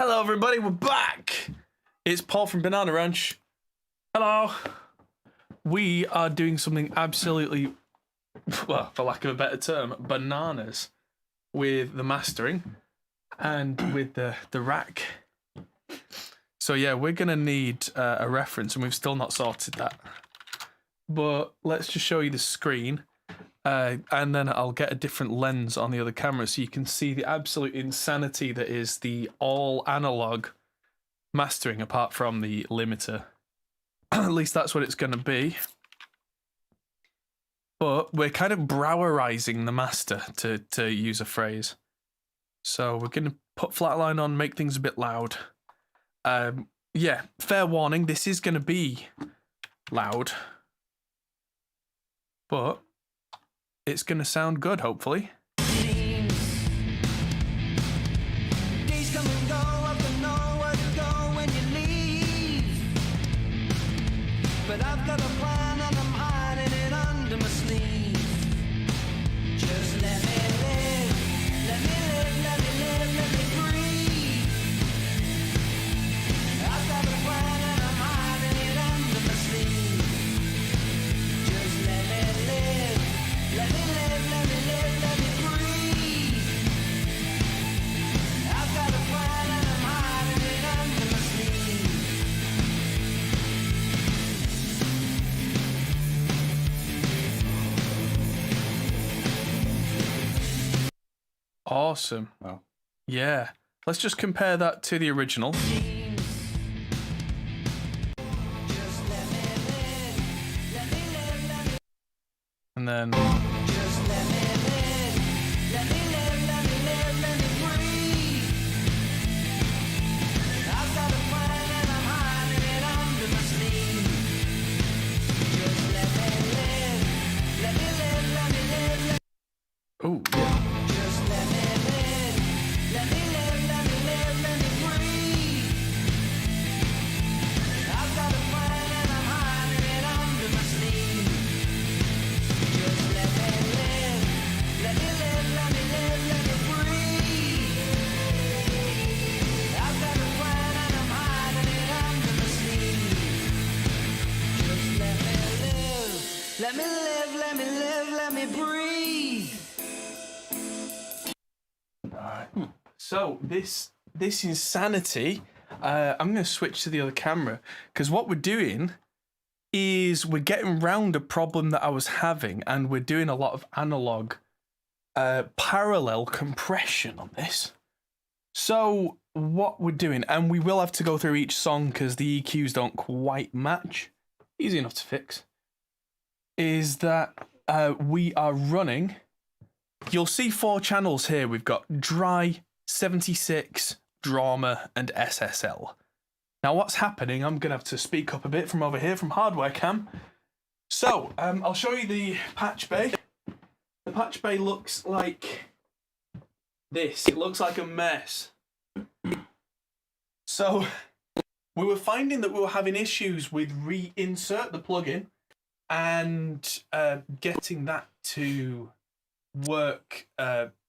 Hello everybody, we're back! It's Paul from Banana Ranch. Hello! We are doing something absolutely, well, for lack of a better term, bananas with the mastering and with the rack. So yeah, we're gonna need a reference and we've still not sorted that. But let's just show you the screen and then I'll get a different lens on the other camera so you can see the absolute insanity that is the all analog mastering apart from the limiter. At least that's what it's going to be. But we're kind of browerizing the master, to use a phrase. So we're going to put flatline on, make things a bit loud. Yeah, fair warning, this is going to be loud. But it's going to sound good, hopefully. But I've got a plan and I'm hiding it under my sleeve. Just let me live, let me live, let me live, let me breathe. I've got a plan and I'm hiding it under my sleeve. Just let me live, let me live, let me live, let me breathe. I've got a plan and I'm hiding it under my sleeve. Awesome. Wow. Yeah. Let's just compare that to the original. And then... Just let me live, let me live, let me live, let me breathe. I've got a plan and I'm hiding it under my sleeve. Just let me live, let me live, let me live, let Oh, yeah. Just let me live, let me live, let me live, let me breathe. I've got a plan and I'm hiding it under my sleeve. Just let me live, let me live, let me live, let me breathe. I've got a plan and I'm hiding it under my sleeve. Just let me live, let me live, let me live, let me breathe. So this insanity, I'm going to switch to the other camera because what we're doing is we're getting round a problem that I was having and we're doing a lot of analog parallel compression on this. So what we're doing, and we will have to go through each song because the EQs don't quite match, easy enough to fix, is that we are running, you'll see 4 channels here. We've got dry, 76, drama, and SSL. Now what's happening, I'm going to have to speak up a bit from over here from hardware cam. So, I'll show you the patch bay. The patch bay looks like this. It looks like a mess. So, we were finding that we were having issues with reinsert the plugin and getting that to work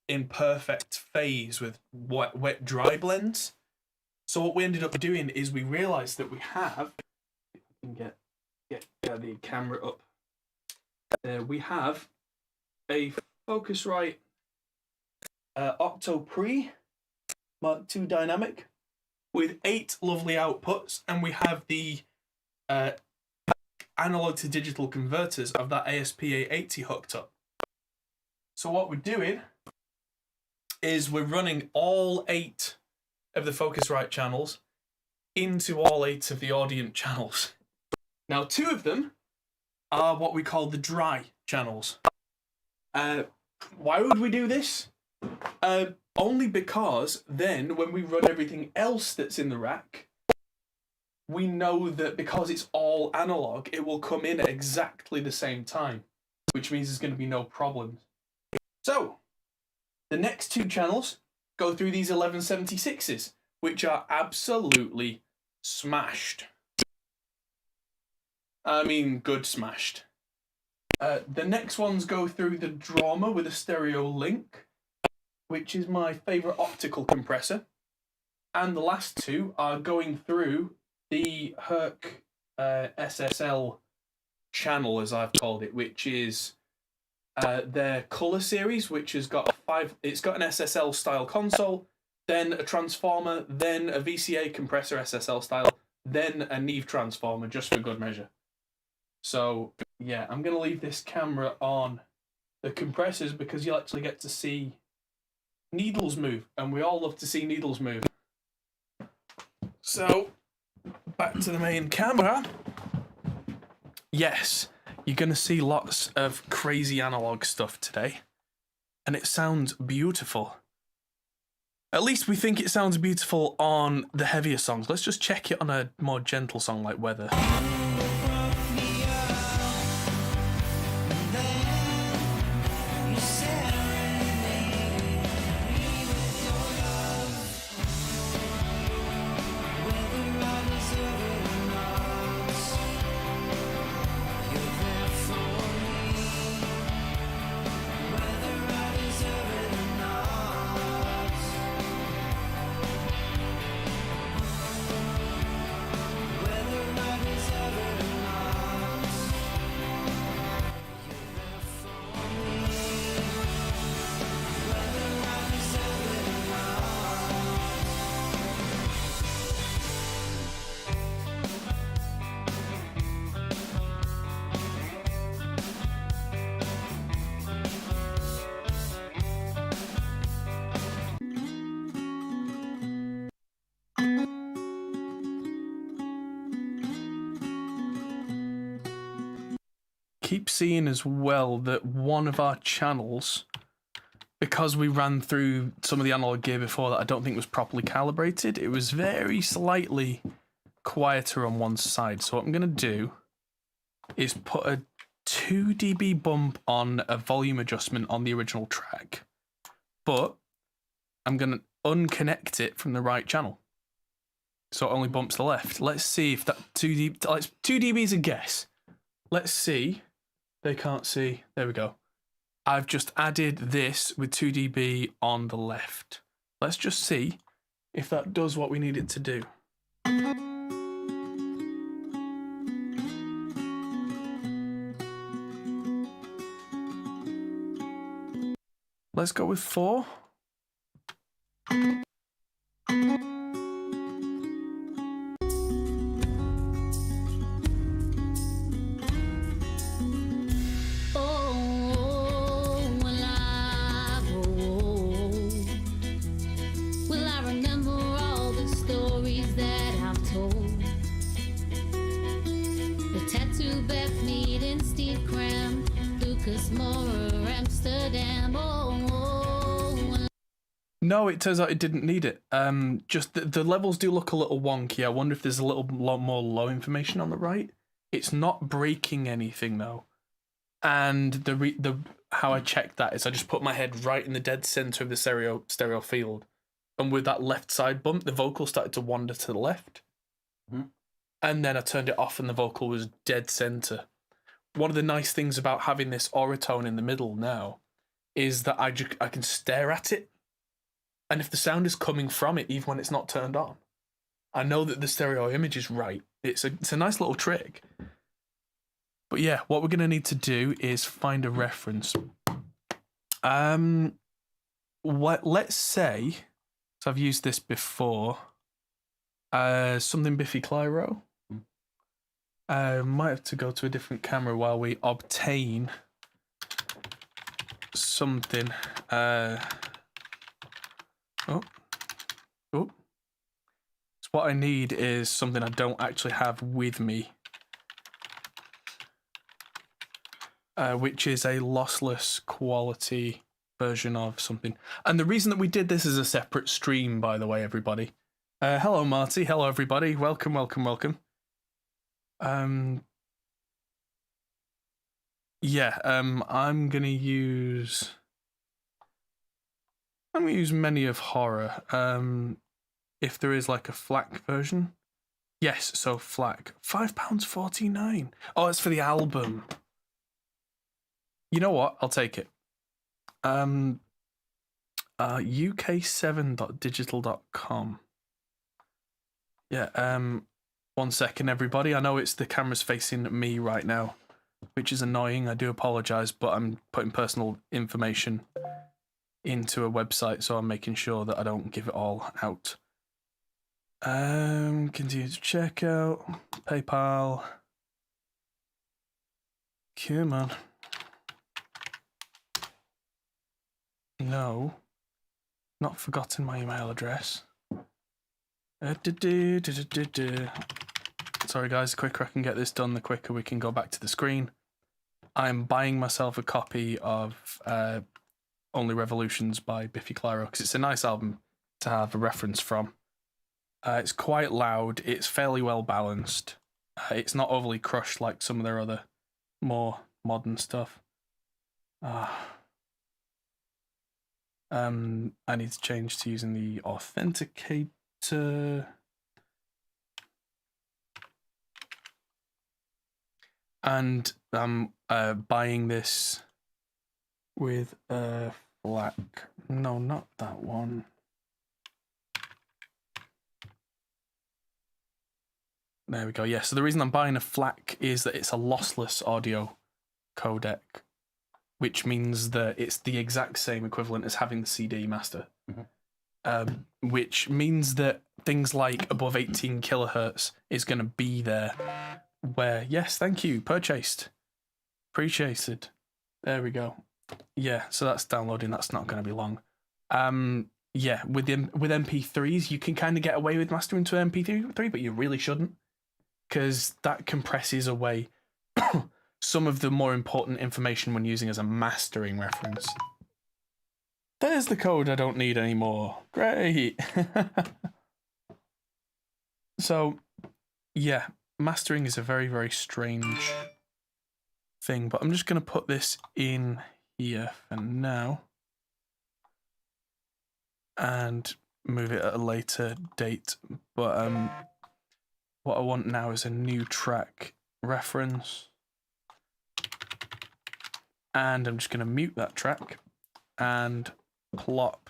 in perfect phase with wet dry blends. So what we ended up doing is we realized that we have, if I can get the camera up there, we have a Focusrite Octo Pre Mark II dynamic with 8 lovely outputs, and we have the analog to digital converters of that ASP-A80 hooked up. So what we're doing is we're running all 8 of the Focusrite channels into all 8 of the Audient channels. Now 2 of them are what we call the dry channels. Why would we do this? Only because then when we run everything else that's in the rack, we know that because it's all analog, it will come in at exactly the same time, which means there's going to be no problems. So, the next 2 channels go through these 1176s, which are absolutely smashed. I mean, good smashed. The next ones go through the drama with a stereo link, which is my favourite optical compressor. and the last two are going through the Herc SSL channel, as I've called it, which is their color series, which has got it's got an SSL style console, then a transformer, then a VCA compressor SSL style, then a Neve transformer, just for good measure. So yeah, I'm gonna leave this camera on the compressors because you'll actually get to see needles move, and we all love to see needles move. So back to the main camera. Yes, you're going to see lots of crazy analog stuff today, and it sounds beautiful. At least we think it sounds beautiful on the heavier songs. Let's just check it on a more gentle song like Weather. Keep seeing as well that one of our channels, because we ran through some of the analog gear before that I don't think was properly calibrated, it was very slightly quieter on one side. So what I'm going to do is put a 2 dB bump on a volume adjustment on the original track, but I'm going to unconnect it from the right channel, so it only bumps the left. Let's see if that 2 dB is a guess. Let's see. They can't see. There we go. I've just added this with 2 dB on the left. Let's just see if that does what we need it to do. Let's go with 4. No, it turns out it didn't need it. Just the levels do look a little wonky. I wonder if there's a lot more low information on the right. It's not breaking anything though. And the how I checked that is I just put my head right in the dead center of the stereo field, and with that left side bump, the vocal started to wander to the left. Mm-hmm. And then I turned it off, and the vocal was dead center. One of the nice things about having this auratone in the middle now is that I can stare at it. And if the sound is coming from it, even when it's not turned on, I know that the stereo image is right. It's a nice little trick. But yeah, what we're going to need to do is find a reference. Let's say, so I've used this before, something Biffy Clyro. Might have to go to a different camera while we obtain something. So what I need is something I don't actually have with me, which is a lossless quality version of something. And the reason that we did this as a separate stream, by the way, everybody. Hello, Marty. Hello, everybody. Welcome, welcome, welcome. I'm gonna use Many of Horror. If there is like a FLAC version. Yes, so FLAC. £5.49. Oh, it's for the album. You know what? I'll take it. UK7.digital.com. Yeah, 1 second, everybody. I know it's the camera's facing me right now, which is annoying. I do apologize, but I'm putting personal information into a website, so I'm making sure that I don't give it all out. Continue to check out. PayPal. Come on. No. Not forgotten my email address. Sorry guys, the quicker I can get this done, the quicker we can go back to the screen. I'm buying myself a copy of Only Revolutions by Biffy Clyro because it's a nice album to have a reference from. It's quite loud, it's fairly well balanced. It's not overly crushed like some of their other more modern stuff. I need to change to using the authenticator. And I'm buying this with a FLAC. No, not that one. There we go. Yeah, so the reason I'm buying a FLAC is that it's a lossless audio codec, which means that it's the exact same equivalent as having the CD master. Which means that things like above 18 kilohertz is going to be there. Where, yes, thank you, purchased. Appreciated. There we go. Yeah, so that's downloading. That's not going to be long. Yeah, with MP3s, you can kind of get away with mastering to MP3, but you really shouldn't, because that compresses away some of the more important information when using as a mastering reference. There's the code I don't need anymore. Great. So, yeah, mastering is a very, very strange thing, but I'm just going to put this in here for now and move it at a later date. But what I want now is a new track reference, and I'm just going to mute that track and plop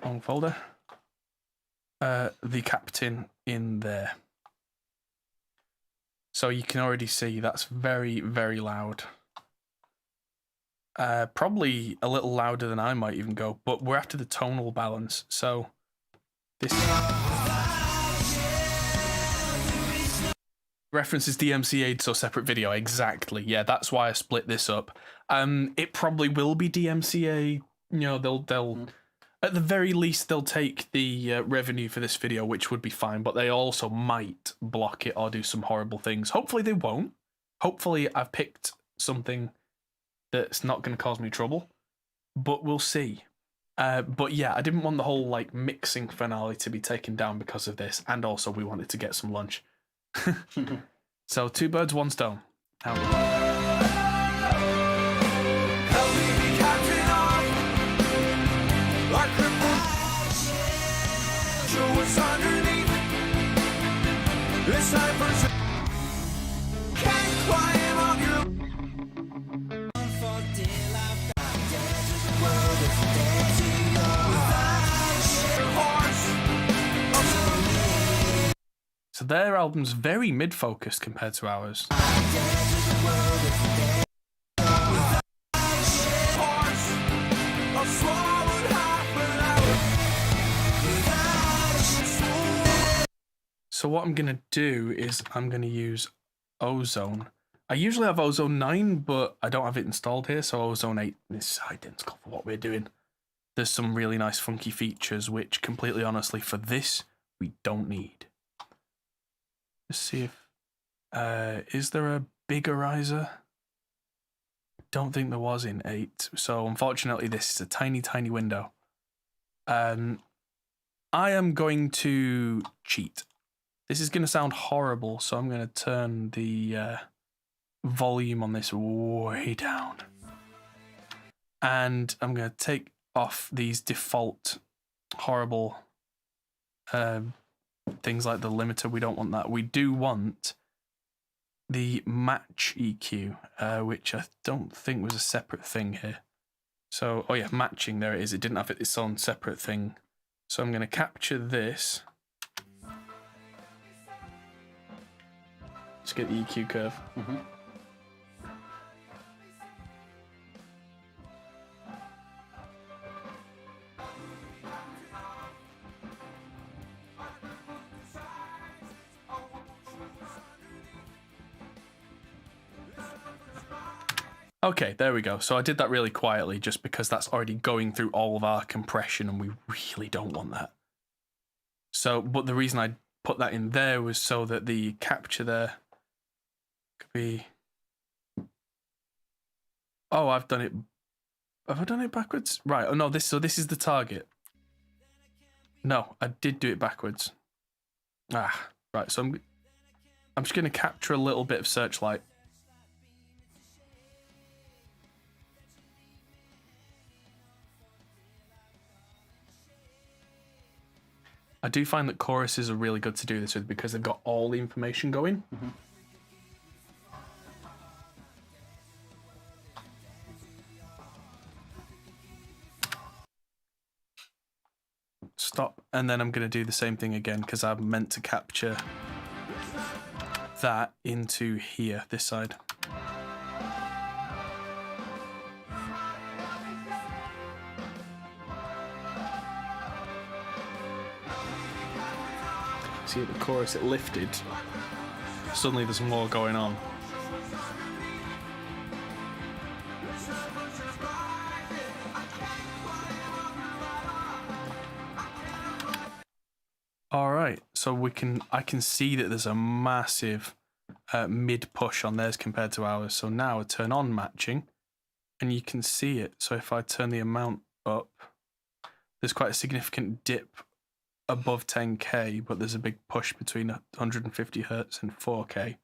on folder the captain in there. So you can already see that's very, very loud. Probably a little louder than I might even go, but we're after the tonal balance. So this references DMCA'd, so separate video. Exactly. Yeah, that's why I split this up. It probably will be DMCA. You know, they'll at the very least they'll take the revenue for this video, which would be fine, but they also might block it or do some horrible things. Hopefully they won't. Hopefully I've picked something that's not going to cause me trouble, but we'll see. But yeah, I didn't want the whole like mixing finale to be taken down because of this, and also we wanted to get some lunch. So 2 birds, 1 stone. How we go. It's time for can't climb on your So their album's very mid-focused compared to ours. So what I'm going to do is I'm going to use Ozone. I usually have Ozone 9, but I don't have it installed here, so Ozone 8 is identical for what we're doing. There's some really nice funky features, which completely honestly for this, we don't need. Let's see if... is there a bigger-izer? Don't think there was in 8, so unfortunately this is a tiny, tiny window. I am going to cheat. This is going to sound horrible, so I'm going to turn the volume on this way down. And I'm going to take off these default horrible things like the limiter. We don't want that. We do want the match EQ, which I don't think was a separate thing here. So, oh yeah, matching, there it is. It didn't have its own separate thing. So I'm going to capture this. Let's get the EQ curve. Okay, there we go. So I did that really quietly just because that's already going through all of our compression and we really don't want that. So, but the reason I put that in there was so that the capture there could be... Oh, I've done it... Have I done it backwards? Right, oh no, so this is the target. No, I did do it backwards. Ah, right, so I'm just going to capture a little bit of Searchlight. I do find that choruses are really good to do this with because they've got all the information going. Stop, and then I'm going to do the same thing again because I'm meant to capture that into here, this side. See, at the chorus it lifted. Suddenly there's more going on. All right, so I can see that there's a massive mid push on theirs compared to ours. So now I turn on matching, and you can see it. So if I turn the amount up, there's quite a significant dip above 10K, but there's a big push between 150 hertz and 4K.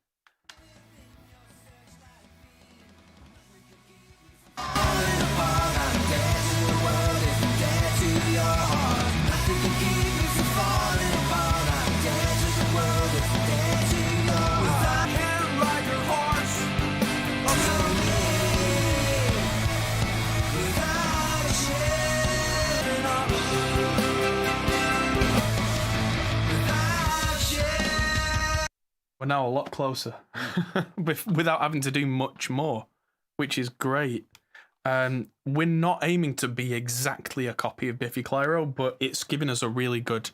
We're now a lot closer without having to do much more, which is great. We're not aiming to be exactly a copy of Biffy Clyro, but it's given us a really good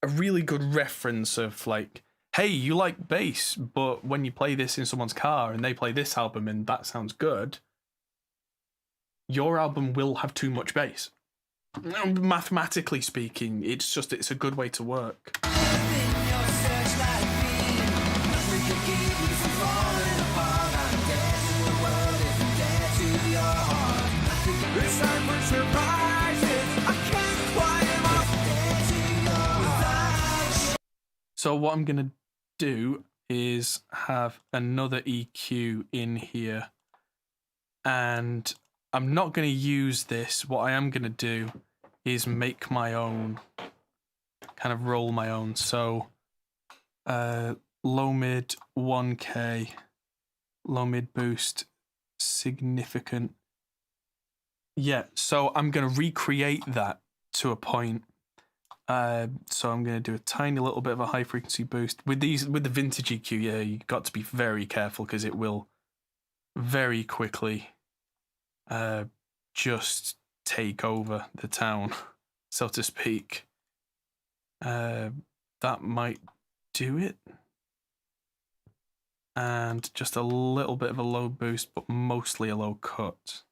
reference of like, hey, you like bass, but when you play this in someone's car and they play this album and that sounds good, your album will have too much bass. Mathematically speaking, it's a good way to work. So what I'm going to do is have another EQ in here, and I'm not going to use this. What I am going to do is make my own, kind of roll my own. So low mid 1K, low mid boost significant. Yeah, so I'm going to recreate that to a point. So I'm going to do a tiny little bit of a high frequency boost with the vintage EQ. Yeah, you got to be very careful because it will very quickly just take over the town, so to speak. That might do it. And just a little bit of a low boost, but mostly a low cut.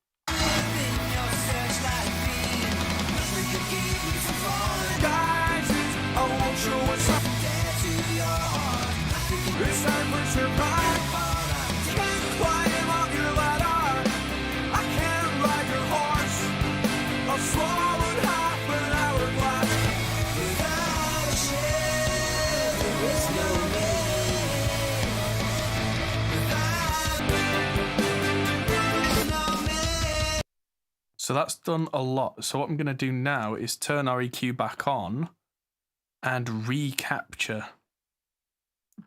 So that's done a lot. So what I'm going to do now is turn our EQ back on and recapture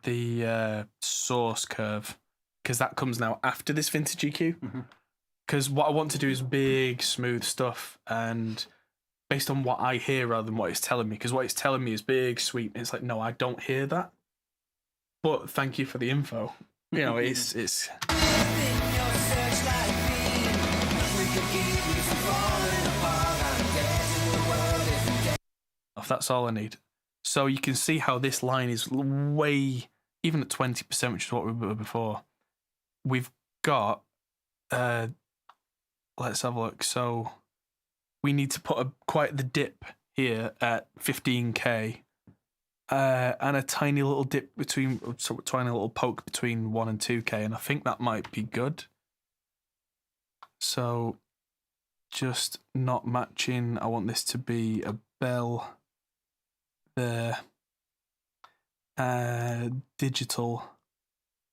the source curve, because that comes now after this vintage EQ. Because what I want to do is big, smooth stuff, and based on what I hear rather than what it's telling me, because what it's telling me is big, sweet. It's like, no, I don't hear that. but thank you for the info. You know, it's Within your searchlight beam, we could keep you from falling apart. I'm dancing, the world isn't dead. that's all I need. So you can see how this line is way, even at 20%, which is what we were before. We've got, let's have a look. So we need to put quite the dip here at 15k, and a tiny little dip between, so tiny little poke between 1 and 2k, and I think that might be good. So just not matching. I want this to be a bell there, digital,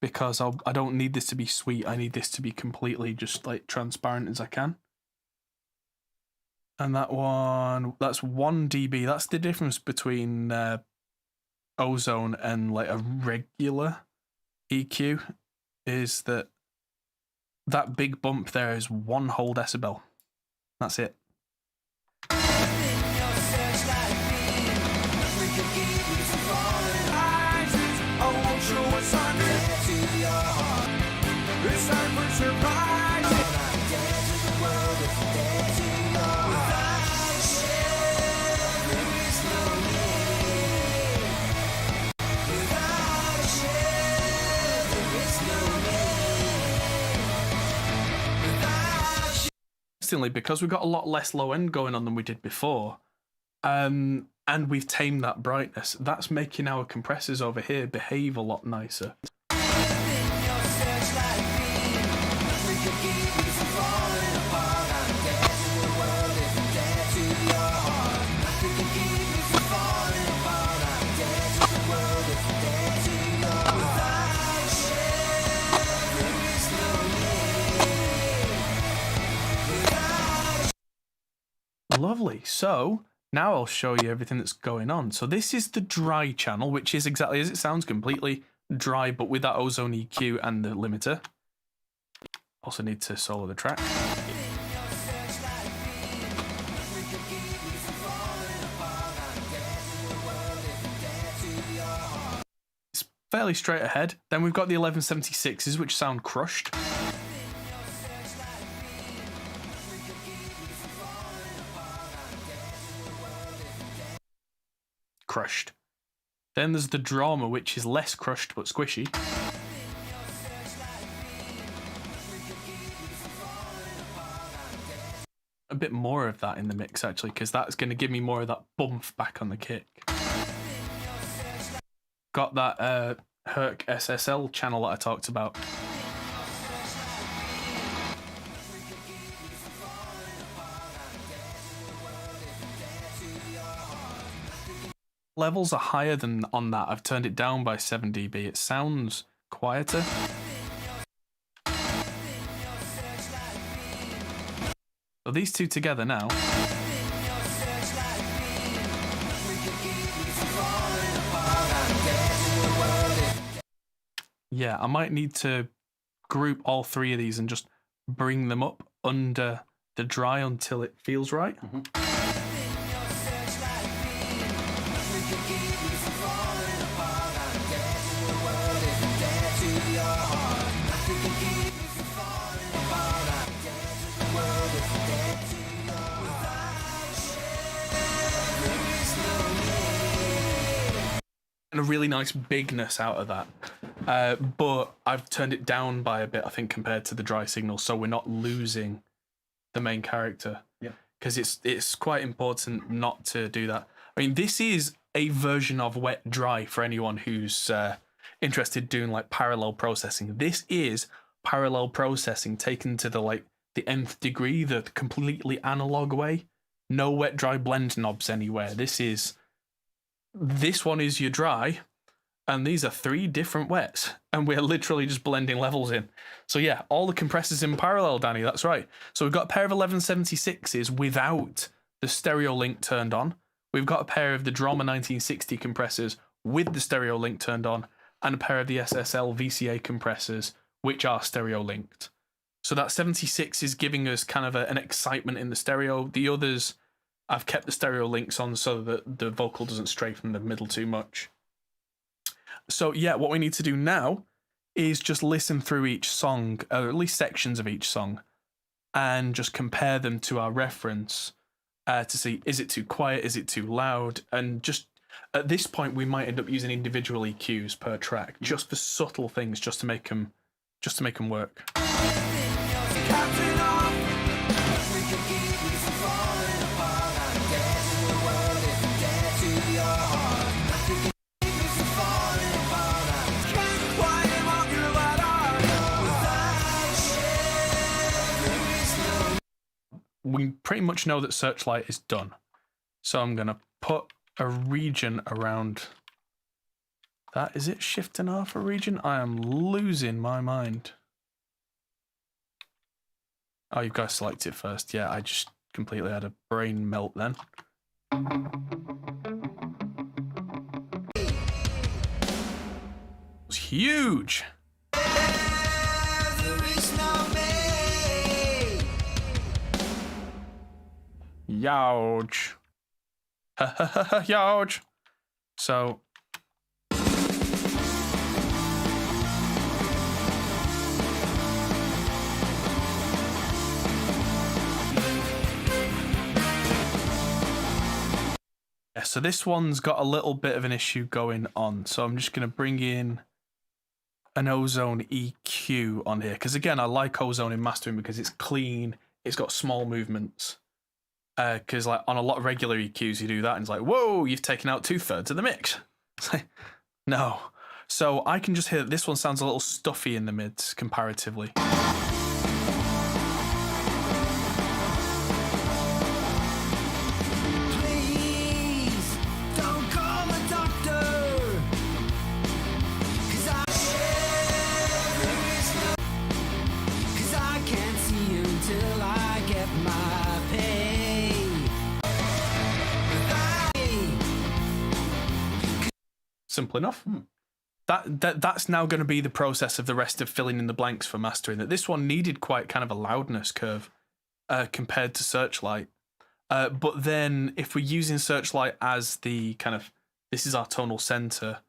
because I don't need this to be sweet. I need this to be completely just like transparent as I can. And that one, that's 1 dB. That's the difference between ozone and like a regular EQ, is that big bump there is 1 whole decibel. That's it. Within your searchlight beam, we could keep you from falling apart. I won't show what's under to your heart. It's time for surprise. I'm dancing, the world is dead to your heart. Without a shell, there is no me. Without a shell, there is no me. Without a shell. Instantly, because we've got a lot less low end going on than we did before, and we've tamed that brightness, that's making our compressors over here behave a lot nicer. Within your searchlight beam, we could keep you from falling apart. I'm dancing, the world isn't dead to your heart. We could keep you from falling apart. I'm dancing, the world isn't dead to your heart. Without a shell, there is no me. Without a Lovely. So now I'll show you everything that's going on. So this is the dry channel, which is exactly as it sounds, completely dry, but with that ozone EQ and the limiter. Also need to solo the track. It's fairly straight ahead. Then we've got the 1176s, which sound crushed. Crushed. Then there's the drama, which is less crushed but squishy. A bit more of that in the mix actually, because that's going to give me more of that bump back on the kick. Got that Herc SSL channel that I talked about. Levels are higher than on that. I've turned it down by 7 dB. It sounds quieter. So these two together now. Yeah, I might need to group all 3 of these and just bring them up under the dry until it feels right. And a really nice bigness out of that. But I've turned it down by a bit, I think, compared to the dry signal, so we're not losing the main character. Yeah. Because it's quite important not to do that. I mean, this is a version of wet dry for anyone who's interested in doing like parallel processing. This is parallel processing taken to the nth degree, the completely analog way. No wet dry blend knobs anywhere. This one is your dry, and these are 3 different wets, and we're literally just blending levels in. So yeah, all the compressors in parallel, Danny, that's right. So we've got a pair of 1176s without the stereo link turned on. We've got a pair of the Drama 1960 compressors with the stereo link turned on, and a pair of the SSL VCA compressors, which are stereo linked. So that 76 is giving us kind of an excitement in the stereo. The others, I've kept the stereo links on so that the vocal doesn't stray from the middle too much. So yeah, what we need to do now is just listen through each song, or at least sections of each song, and just compare them to our reference to see, is it too quiet, is it too loud, and just at this point we might end up using individual EQs per track just for subtle things, just to make them work. We pretty much know that Searchlight is done. So I'm going to put a region around that. Is it Shift and R for region? I am losing my mind. Oh, you've got to select it first. Yeah, I just completely had a brain melt then. It was huge. Youch. Youch. So. Yeah, so this one's got a little bit of an issue going on. So I'm just going to bring in an ozone EQ on here. Because again, I like ozone in mastering because it's clean. It's got small movements. Because like on a lot of regular EQs, you do that and it's like, whoa, you've taken out 2/3 of the mix. It's like, no. So I can just hear that this one sounds a little stuffy in the mids comparatively. Please don't call the doctor, 'cause I can't see you until I get my pay. Simple enough. That's now going to be the process of the rest of filling in the blanks for mastering. That this one needed quite kind of a loudness curve compared to Searchlight. But then if we're using Searchlight as the kind of, this is our tonal center,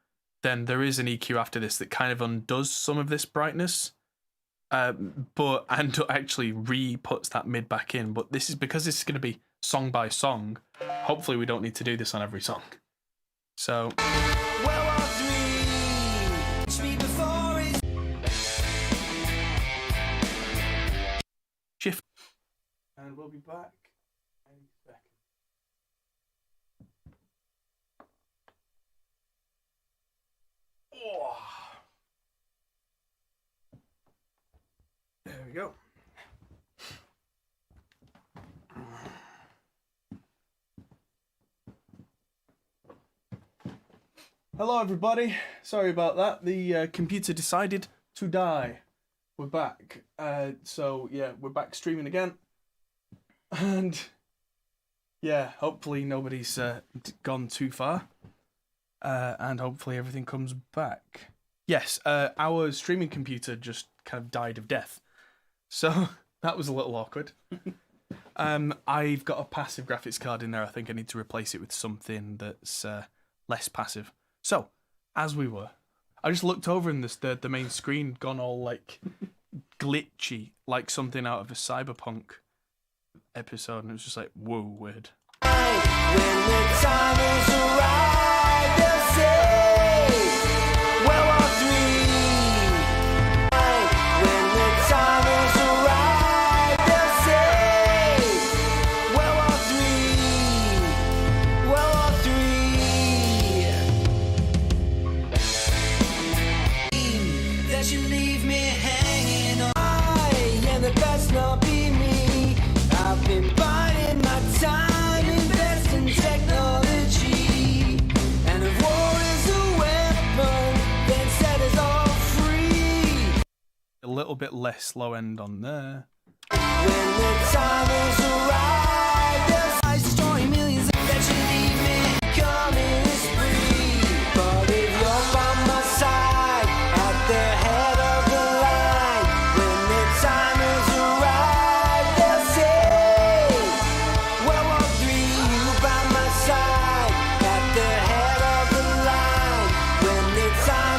then there is an EQ after this that kind of undoes some of this brightness. And actually re-puts that mid back in. But this is because this is going to be song by song. Hopefully we don't need to do this on every song. So. Shift. And we'll be back any second. Oh. There we go. Hello everybody, sorry about that, the computer decided to die. We're back, so yeah, we're back streaming again, and yeah, hopefully nobody's gone too far, and hopefully everything comes back. Yes, our streaming computer just kind of died of death, so that was a little awkward. I've got a passive graphics card in there. I think I need to replace it with something that's less passive. So, as we were, I just looked over and the main screen gone all like glitchy, like something out of a cyberpunk episode, and it was just like, whoa, weird. When the time is right, they'll say, World War III. When the time is right, they'll say, World War III. World War III. That you leave me hanging on. And the best not be me. I've been biding my time, investing technology, and if war is a weapon, then set us all free. A little bit less low end on there. When the time is right, they'll destroy millions. That you leave me coming is free. But if you're by my side, at the head of the line, when the time is right, they'll say, World War III, you by my side, at the head of the line, when the time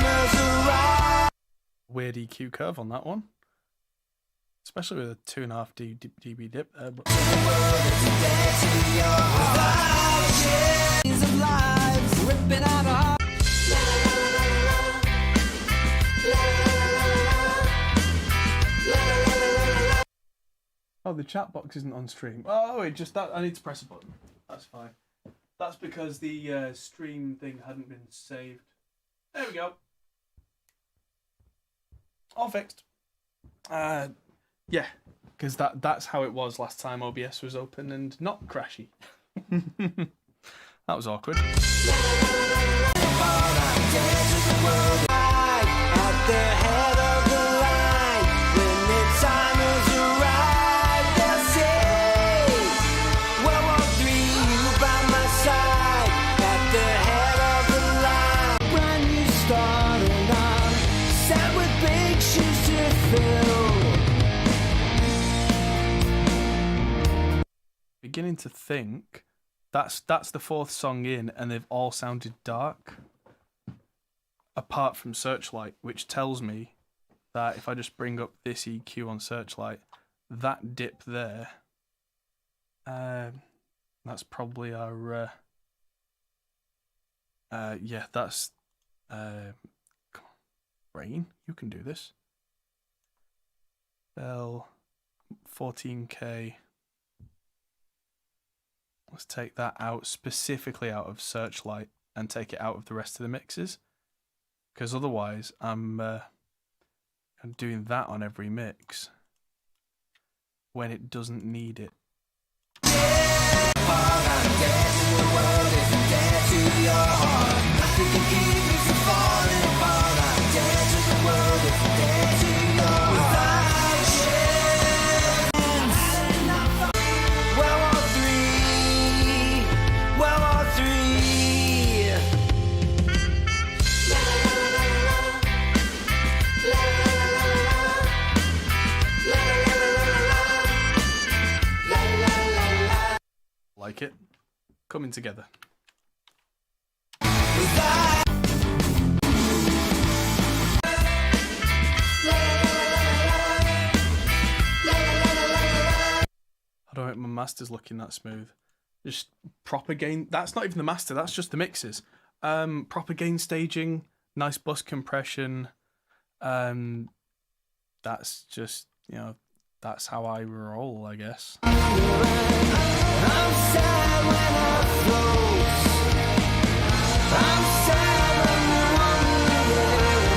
EQ curve on that one, especially with a 2.5 dB dip there. But oh, the chat box isn't on stream. Oh, it just that I need to press a button. That's fine. That's because the stream thing hadn't been saved. There we go. All fixed. Yeah, because that's how it was last time OBS was open and not crashy. That was awkward. Beginning to think that's the fourth song in, and they've all sounded dark, apart from Searchlight, which tells me that if I just bring up this EQ on Searchlight, that dip there, that's probably our yeah, that's come on, Brain, you can do this. Bell 14K. Let's take that out, specifically out of Searchlight, and take it out of the rest of the mixes, because otherwise I'm doing that on every mix when it doesn't need it. Like it coming together. I don't think my master's looking that smooth. Just proper gain. That's not even the master, that's just the mixes. Proper gain staging, nice bus compression. That's just, you know, that's how I roll, I guess. I'm sad when I float. I'm sad when you want me there.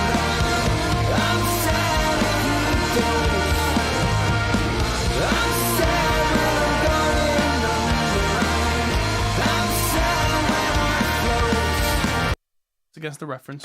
I'm sad if you don't. I'm sad when I'm going under. I'm sad when I float. It's against the reference.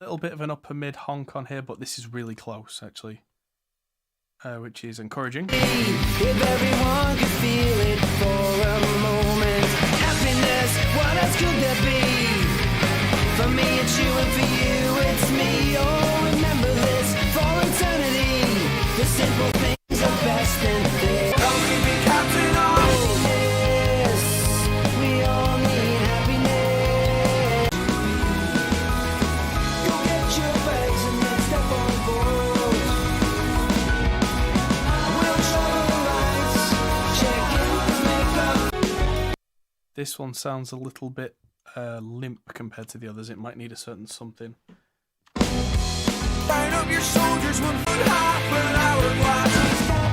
Little bit of an upper mid honk on here, but this is really close actually, which is encouraging. If everyone could feel it for a moment, happiness, what else could there be? For me it's you and for you it's me. Oh, remember this for eternity. The simple things are best in things. Don't leave me captain of happiness. We all need happiness. Go get your bags and let's step on board. We'll travel the lights, check in, make up. This one sounds a little bit limp compared to the others. It might need a certain something. Line up your soldiers, 1 foot high, put an hourglass.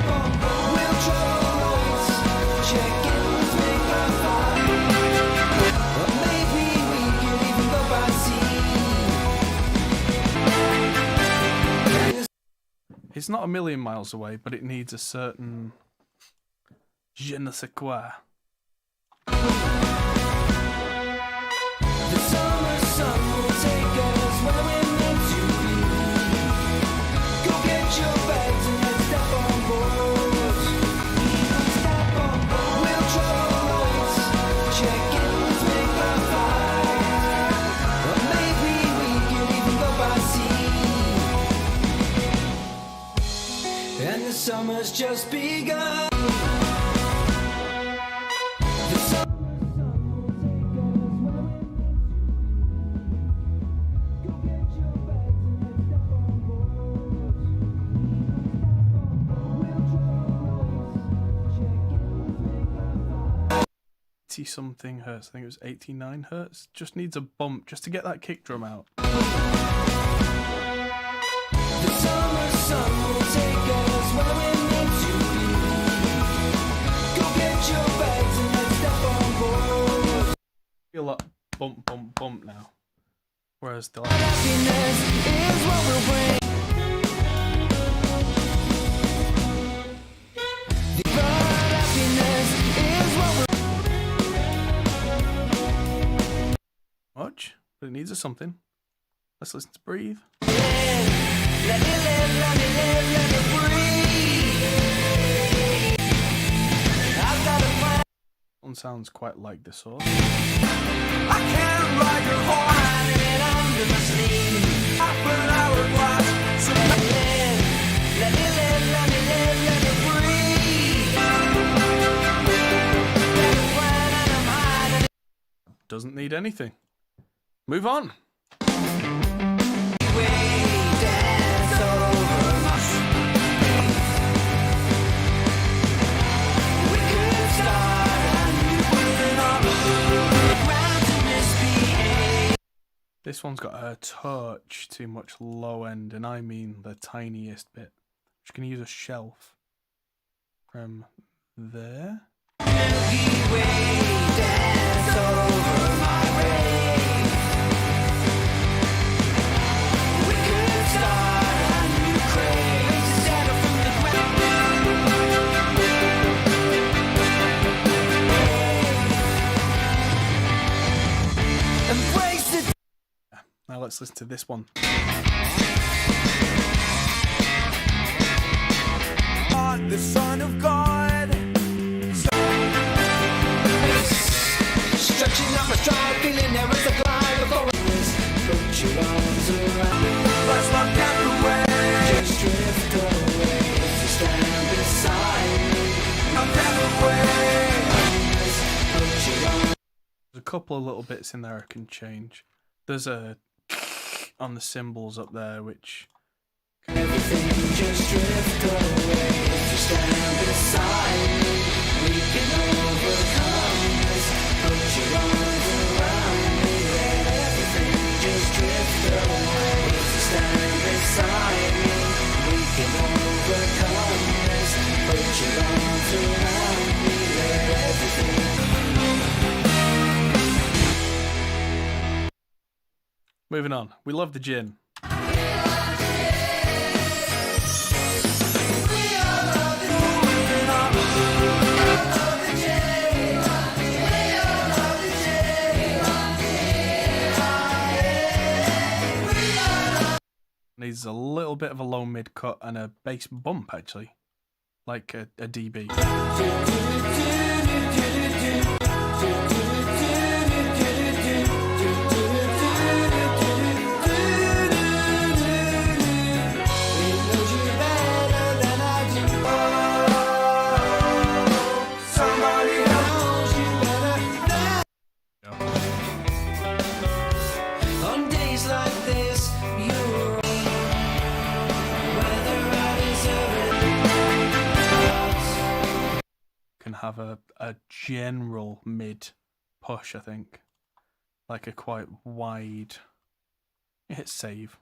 We'll travel the lights, check in, make up fire. Or maybe we could even go by sea. It's not a million miles away, but it needs a certain je ne sais quoi. The summer sun will summer's just begun. Something hertz. I think it was 89 hertz. Just needs a bump just to get that kick drum out. The summer sun will take us where we're meant to be. Go get your bags and let's step on board. Feel that bump, bump, bump now. Whereas the Happiness is what we'll bring. But happiness is what we'll much, but it needs a something. Let's listen to Breathe. Let me live, let me live, let me breathe. I've got a plan. One sounds quite like the source. I can't ride your horse. Hiding it under my sleeve. I put an hourglass. So let me live, let me live, let me live, let me breathe. Got a plan and I'm hiding. Doesn't need anything. Move on. This one's got a touch too much low end, and I mean the tiniest bit. Just gonna use a shelf from there. Milky Way, dance over my grave. We could start a new craze instead of from the ground. Embrace it. Now let's listen to this one. On the Son of God. Stretching out my stride, feeling there is a glide before this. Put your arms around me. Let's not get away. Just drift away. If you stand beside me, I'll get away. Put your arms. There's a couple of little bits in there I can change. There's a on the cymbals up there, which everything just drift away. If you stand beside me, we can overcome this. Put your arms around me. Let everything just drift away. If you stand beside me, we can overcome this. Put your arms around me. Let everything. moving on. We love the gin. Needs a little bit of a low mid cut and a bass bump, actually, like a dB. On days like this, you're whether I deserve it. Can have a general mid push, I think, like a quite wide. Hit save,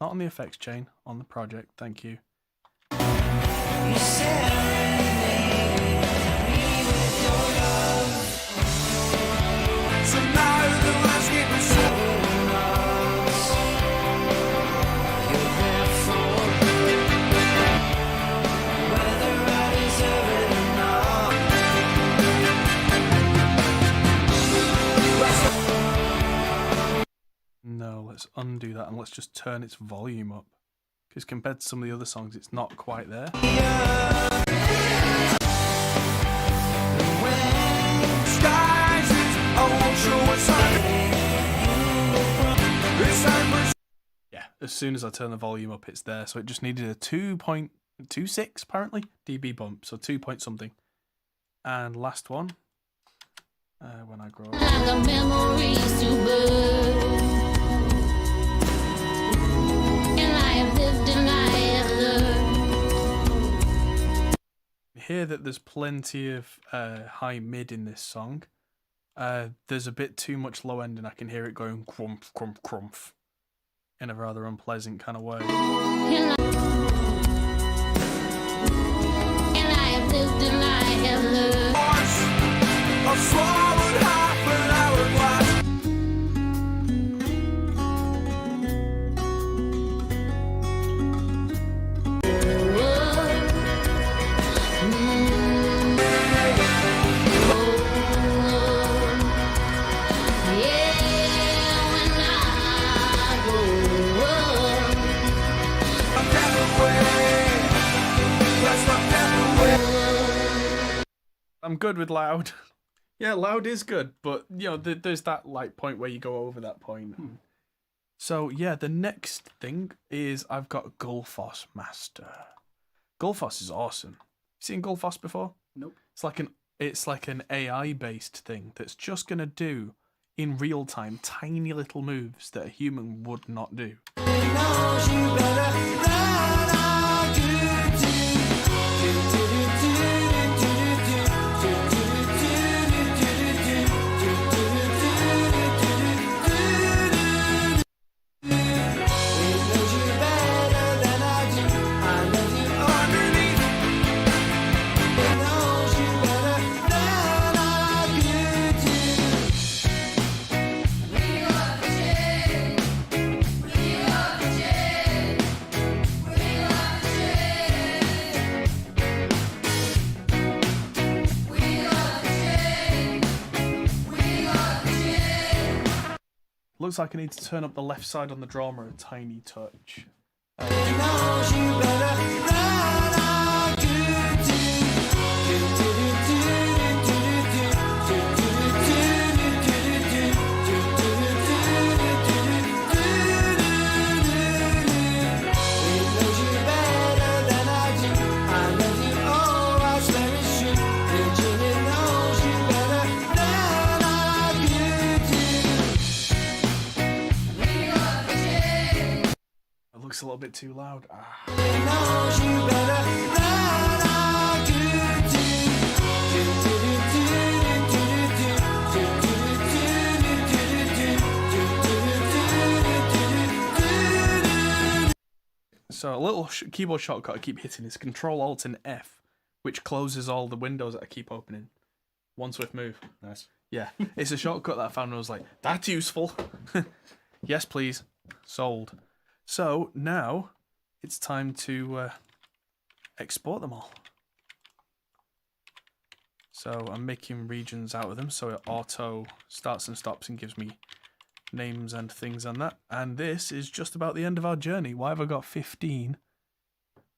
not on the effects chain, on the project. Thank you. You serenade me with your love. So now the last game is you're there for whether I deserve it or not. No, let's undo that and let's just turn its volume up, because compared to some of the other songs, it's not quite there. Yeah, as soon as I turn the volume up, it's there. So it just needed a 2 point 2.6 apparently dB bump, so 2 point something. And last one, when I grow up. The memories to burn. And I have lived and I have learned. Hear that there's plenty of high mid in this song. There's a bit too much low end, and I can hear it going crumph, crumph, crumph in a rather unpleasant kind of way. And I have lived and I have learned. I swallowed half an hourglass. I'm good with loud. Yeah, loud is good, but you know, there's that like point where you go over that point. So yeah, the next thing is I've got Gullfoss Master. Gullfoss is awesome. Seen Gullfoss before? Nope. It's like an AI based thing that's just gonna do in real time tiny little moves that a human would not do. Looks like I need to turn up the left side on the drama a tiny touch. Looks a little bit too loud. So a little keyboard shortcut I keep hitting is Control Alt and F, which closes all the windows that I keep opening. One swift move. Nice. Yeah, it's a shortcut that I found and I was like, that's useful. Yes, please. Sold. So now it's time to export them all. So I'm making regions out of them, so it auto starts and stops and gives me names and things on that. And this is just about the end of our journey. Why have I got 15?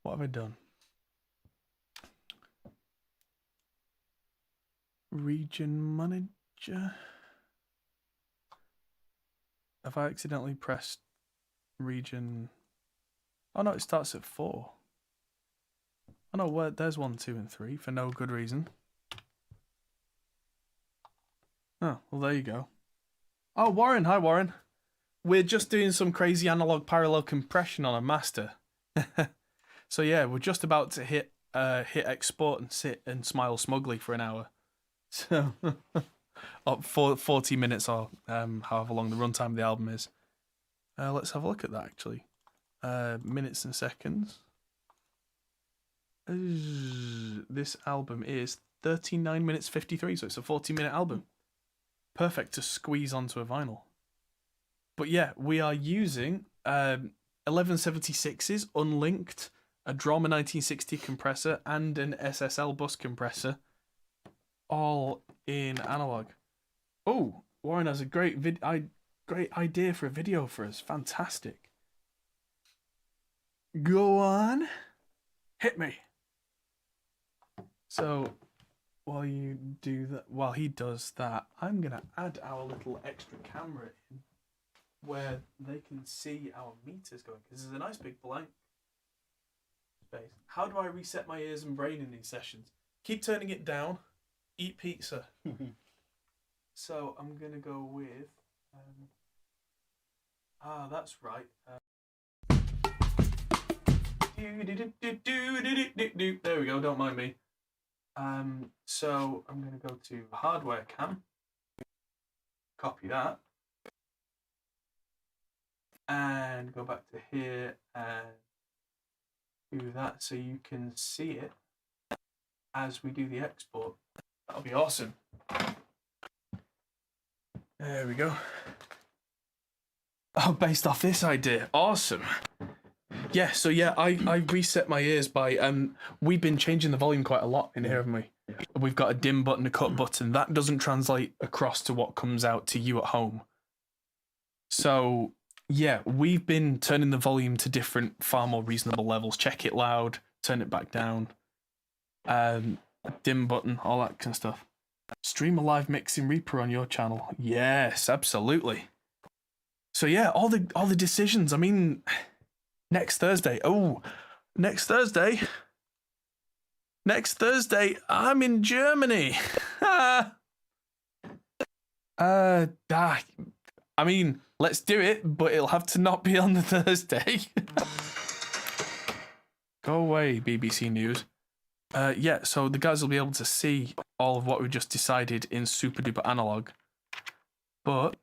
What have I done? Region manager. Have I accidentally pressed region? Oh no, it starts at 4. Oh no, where there's 1, 2, and 3 for no good reason. Oh, well there you go. Oh, Warren, hi Warren. We're just doing some crazy analog parallel compression on a master. So yeah, we're just about to hit export and sit and smile smugly for an hour. So up 40 minutes or however long the runtime of the album is. Let's have a look at that actually. Minutes and seconds. This album is 39 minutes 53, so it's a 40-minute album. Perfect to squeeze onto a vinyl. But yeah, we are using 1176s unlinked, a Drama 1960 compressor, and an SSL bus compressor, all in analog. Oh, Warren has a great idea for a video for us. Fantastic. Go on. Hit me. So while you do that, while he does that, I'm gonna add our little extra camera in where they can see our meters going, because there's a nice big blank face. How do I reset my ears and brain in these sessions? Keep turning it down. Eat pizza. So I'm gonna go with. That's right. There we go. Don't mind me. So I'm gonna go to hardware cam. Copy that. And go back to here and do that so you can see it as we do the export. That'll be awesome. There we go. Oh, based off this idea. Awesome. Yeah, so yeah, I reset my ears by we've been changing the volume quite a lot in here, haven't we? Yeah. We've got a dim button, a cut button. That doesn't translate across to what comes out to you at home. So yeah, we've been turning the volume to different, far more reasonable levels. Check it loud, turn it back down. Dim button, all that kind of stuff. Stream a live mix in Reaper on your channel. Yes, absolutely. So yeah, all the decisions. I mean, next Thursday. Oh, next Thursday, I'm in Germany. I mean, let's do it, but it'll have to not be on the Thursday. Go away, BBC News. Yeah, so the guys will be able to see all of what we just decided in super duper analog. But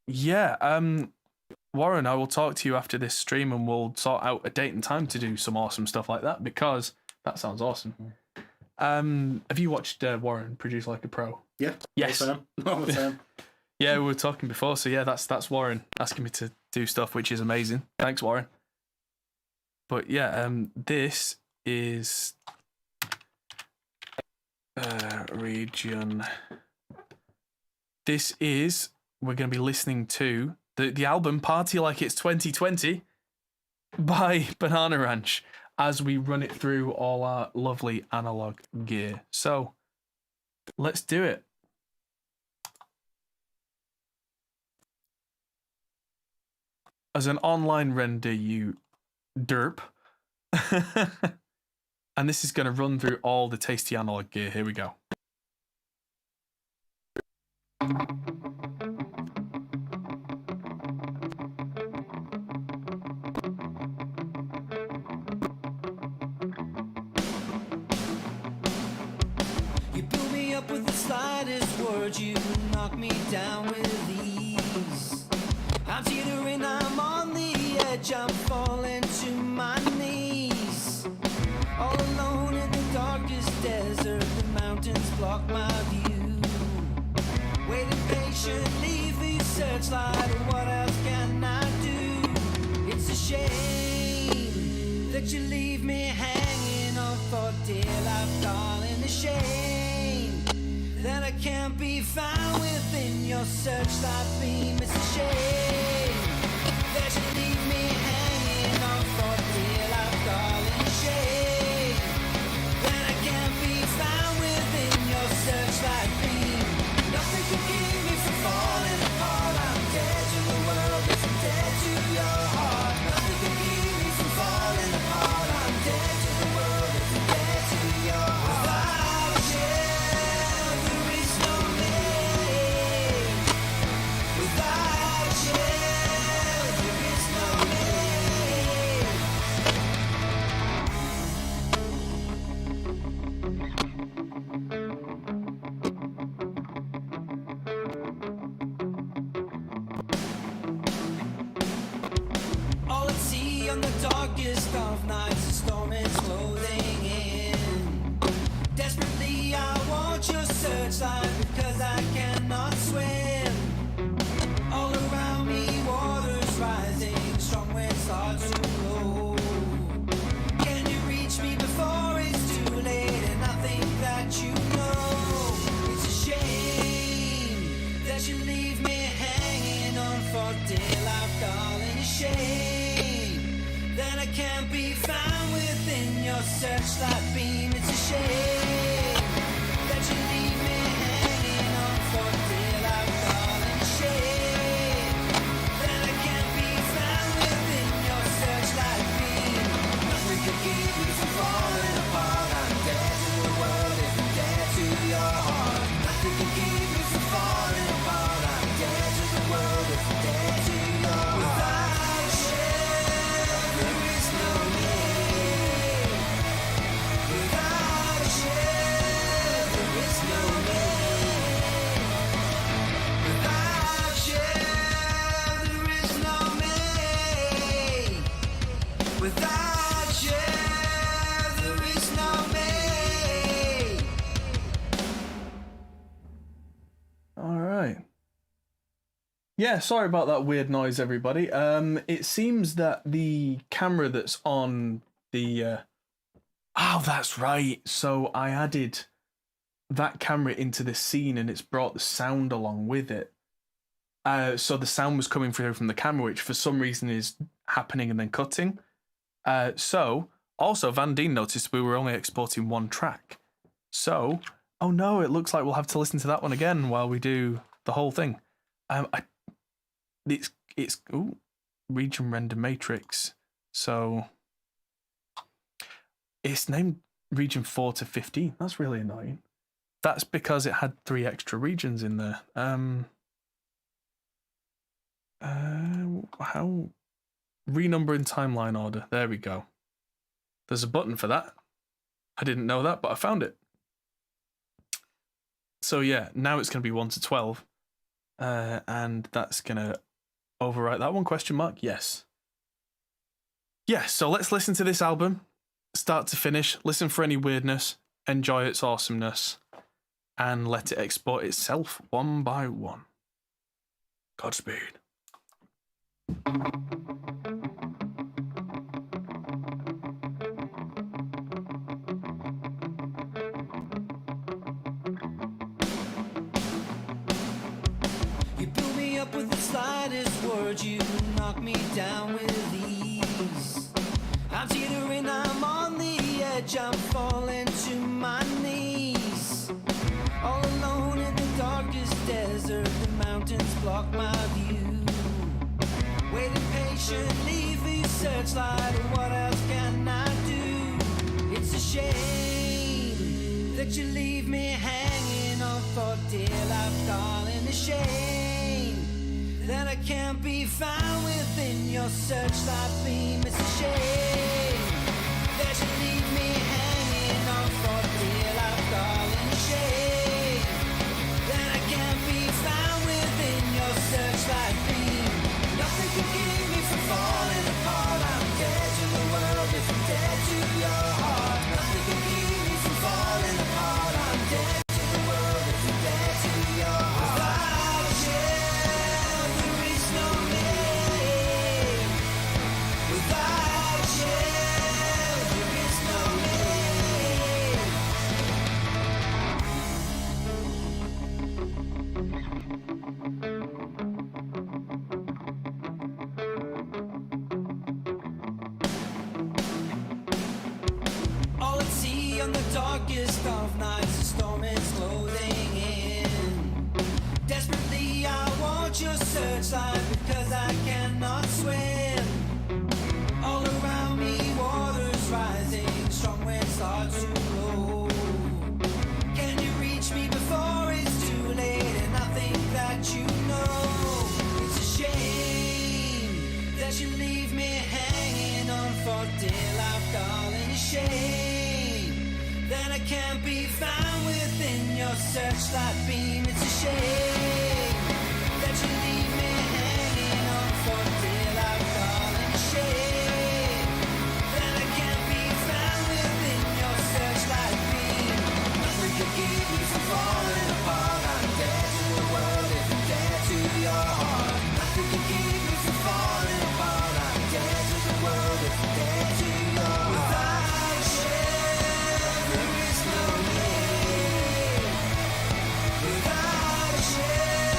yeah, Warren, I will talk to you after this stream and we'll sort out a date and time to do some awesome stuff like that, because that sounds awesome. Have you watched Warren produce like a pro? Yeah. Yes. All the time. Yeah, we were talking before, so yeah, that's Warren asking me to do stuff, which is amazing. Thanks, Warren. But yeah, this is region. This is, we're going to be listening to the album Party Like It's 2020 by Banana Ranch as we run it through all our lovely analog gear. So let's do it. As an online render, you derp. And this is going to run through all the tasty analog gear. Here we go. You build me up with the slightest word, you knock me down with ease. I'm teetering, I'm on the edge, I'm falling to my knees. All alone in the darkest desert, the mountains block my view. Waiting patiently for your searchlight, what else can I do? It's a shame that you leave me hanging on for dear life, darling. A shame that I can't be found within your searchlight beam. It's a shame that you leave me hanging on for dear life, darling. A shame that I can't be found within your searchlight beam. Nothing can keep me from falling apart. I'm dead to the world, yes, I'm dead to your heart. Nothing can keep me from falling apart. I'm dead to the world, yes, I'm dead to your heart. Without you, there is no me. Without you, there is no me. All at sea on the darkest of nights, the storm is closing in. Desperately, I want your searchlight because I cannot swim. All around me, water's rising, strong winds start to blow. Can you reach me before it's too late? And I think that you know it's a shame that you leave me hanging on for dear life, darling. A shame that I can't be found within your searchlight beam. It's a shame that you leave me hanging on for dear life, darling. A shame that I can't be found within your searchlight beam. Nothing could keep me from falling. Yeah, sorry about that weird noise, everybody. It seems that the camera that's on the oh, that's right. So I added that camera into this scene and it's brought the sound along with it. So the sound was coming through from the camera, which for some reason is happening and then cutting. So also Van Dien noticed we were only exporting one track. So, oh no, it looks like we'll have to listen to that one again while we do the whole thing. It's region render matrix. So it's named region 4 to 15. That's really annoying. That's because it had 3 extra regions in there. How renumber in timeline order. There we go. There's a button for that. I didn't know that, but I found it. So yeah, now it's going to be 1 to 12. And that's going to overwrite that one, question mark? Yes. Yes, so let's listen to this album, start to finish, listen for any weirdness, enjoy its awesomeness, and let it export itself one by one. Godspeed. You build me up with the slightest word, you knock me down with ease. I'm teetering, I'm on the edge, I'm falling to my knees. All alone in the darkest desert, the mountains block my view. Waiting patiently for your searchlight, what else can I do? It's a shame that you leave me hanging on for dear life, darling. A shame that I can't be found within your searchlight beam. It's a shame that you leave me hanging on for dear life, darling. A shame that I can't be found within your searchlight beam. Nothing can keep me from falling apart. I'm dead to the world if I'm dead to your heart. Nothing can keep me from falling apart. I'm dead to the world if I'm dead to your heart. Without you, there is no me. Without you, there is no me. All at sea on the darkest of nights, the storm is closing in. Desperately, I want your searchlight because I cannot swim. All around me, water's rising, strong winds start to blow. Can you reach me before it's too late? And I think that you know it's a shame that you leave me hanging on for dear life, darling. A shame that I can't be found within your searchlight beam. It's a shame that you leave me hanging on for dear life, darling. A shame that I can't be found within your searchlight beam. Nothing can keep me from falling apart. I'm dead to the world if I'm dead to your heart. Nothing can keep me from falling apart. I'm dead to the world if I'm dead to your heart. Without you, there is no me. Without you,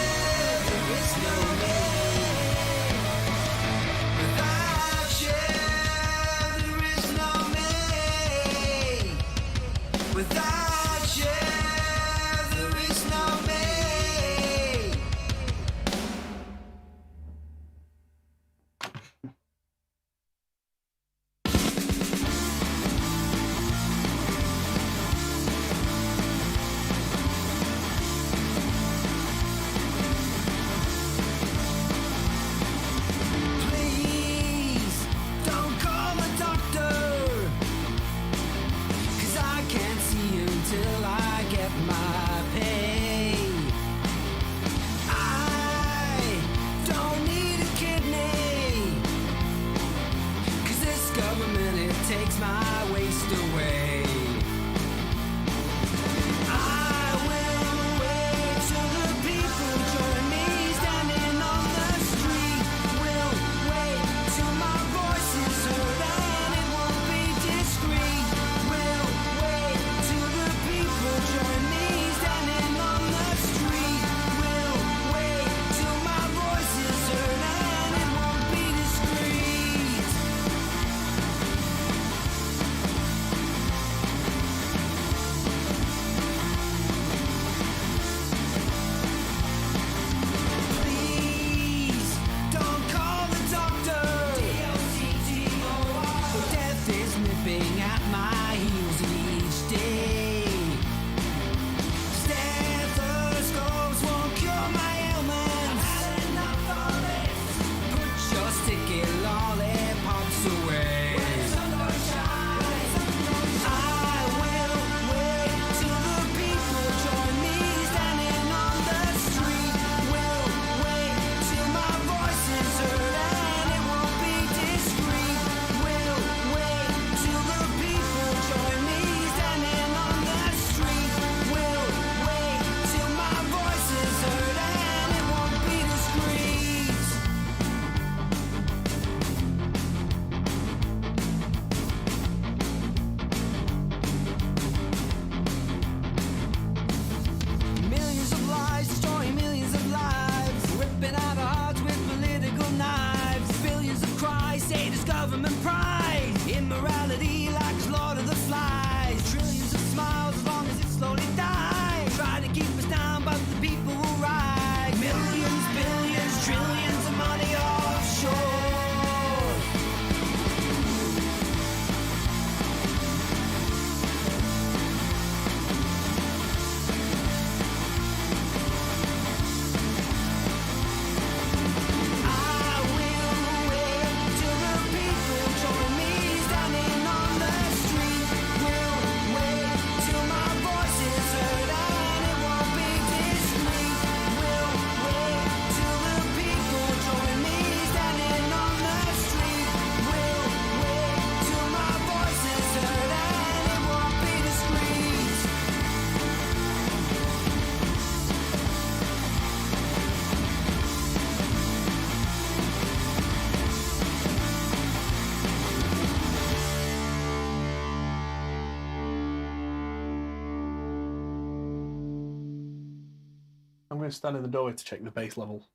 I'm going to stand in the doorway to check the bass level.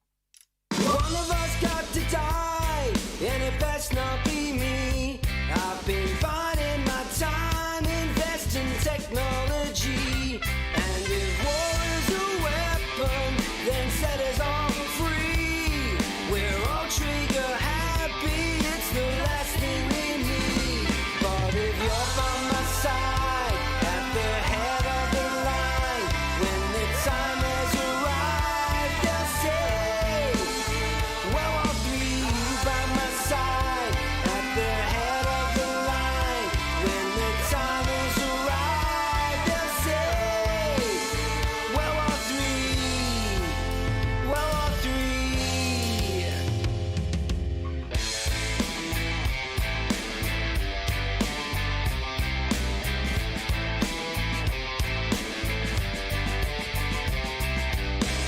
One of us got to die, and it best not be me. I've been biding my time, investing technology. And if war is a weapon, then set us all free. We're all trigger happy, it's the last thing we need. But if you're by my side, at the head of the line, when the time has arrived, they'll say, well, all three, you by my side, at the head of the line. When the time has arrived, they'll say, well, all three, well, all three.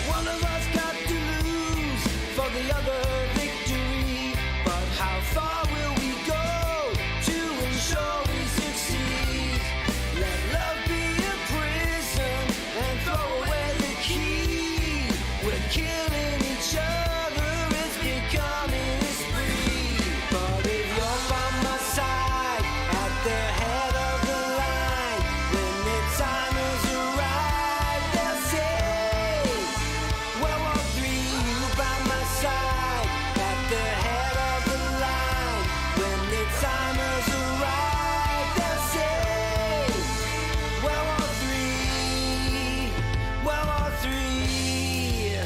One of us got to lose for the other victory. But how far will we go to ensure we succeed? Let love be a prison and throw away the key. We're killing each other, it's becoming a spree. But if you're by my side, at the head of the line, when the time has arrived, they'll say, well, all three, you by my side, at the head of the line. When the time has arrived, they'll say, well, all three, well, all three.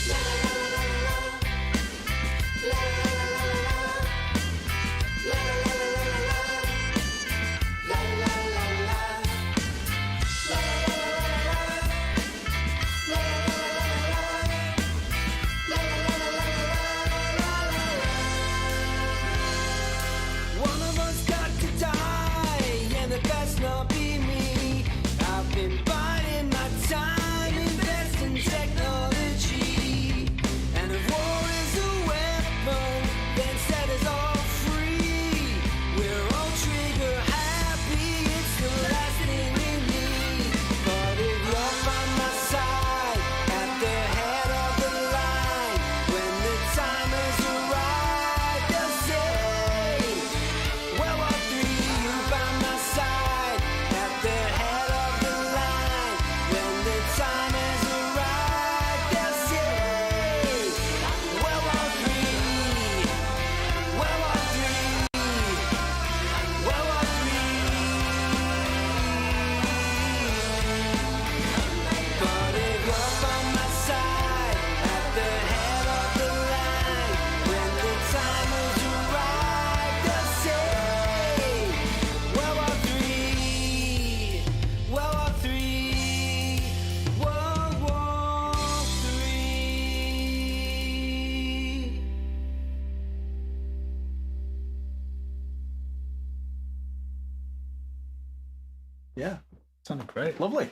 La la la la la, la la la la la, la la la la la, la la la la la, la One of us got to die, and it best not be me. I've been biding my time, investing technology. And if war is a weapon, then set us all free. We're all trigger happy, it's the last thing we need. But if you're by my side, at the head of the line, when the time has arrived, they'll say, well, all three, you by my side, at the head of the line. When the time has arrived, they'll say, well, all three, well, all three, well, all three. But if you're by my side, at the head of the line, when the time has arrived, they'll say, well, all three, well, all three, World War III. Yeah, Sounded great. lovely.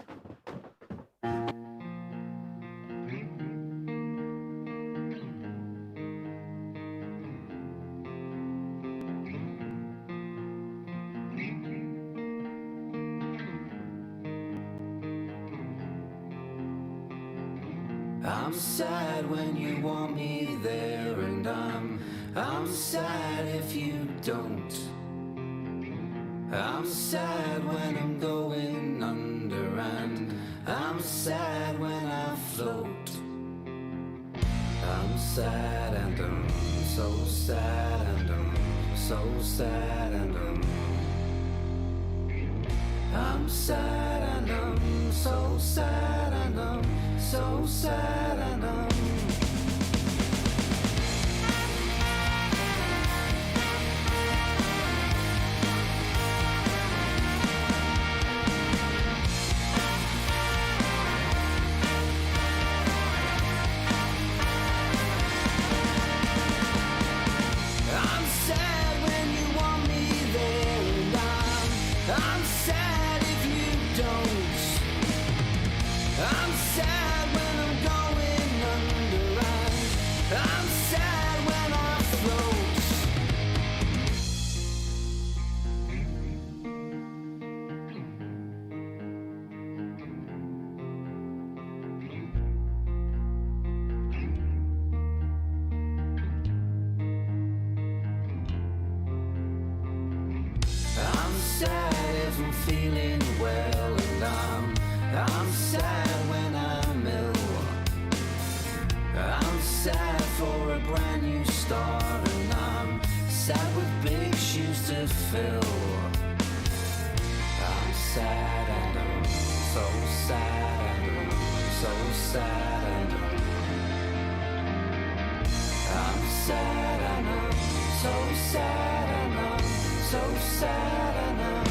I'm sad when you want me there, and I'm sad if you don't. I'm sad when I'm going under, and I'm sad when I float. I'm sad and so sad and so sad and I'm sad and so sad and so sad and I'm sad when you want me there, and I'm sad if you don't. I'm sad when I'm going if I'm feeling well, and I'm sad when I'm ill. I'm sad for a brand new start, and I'm sad with big shoes to fill. I'm sad and I'm so sad and I'm so sad and I'm sad and I'm so sad and I'm so sad and I'm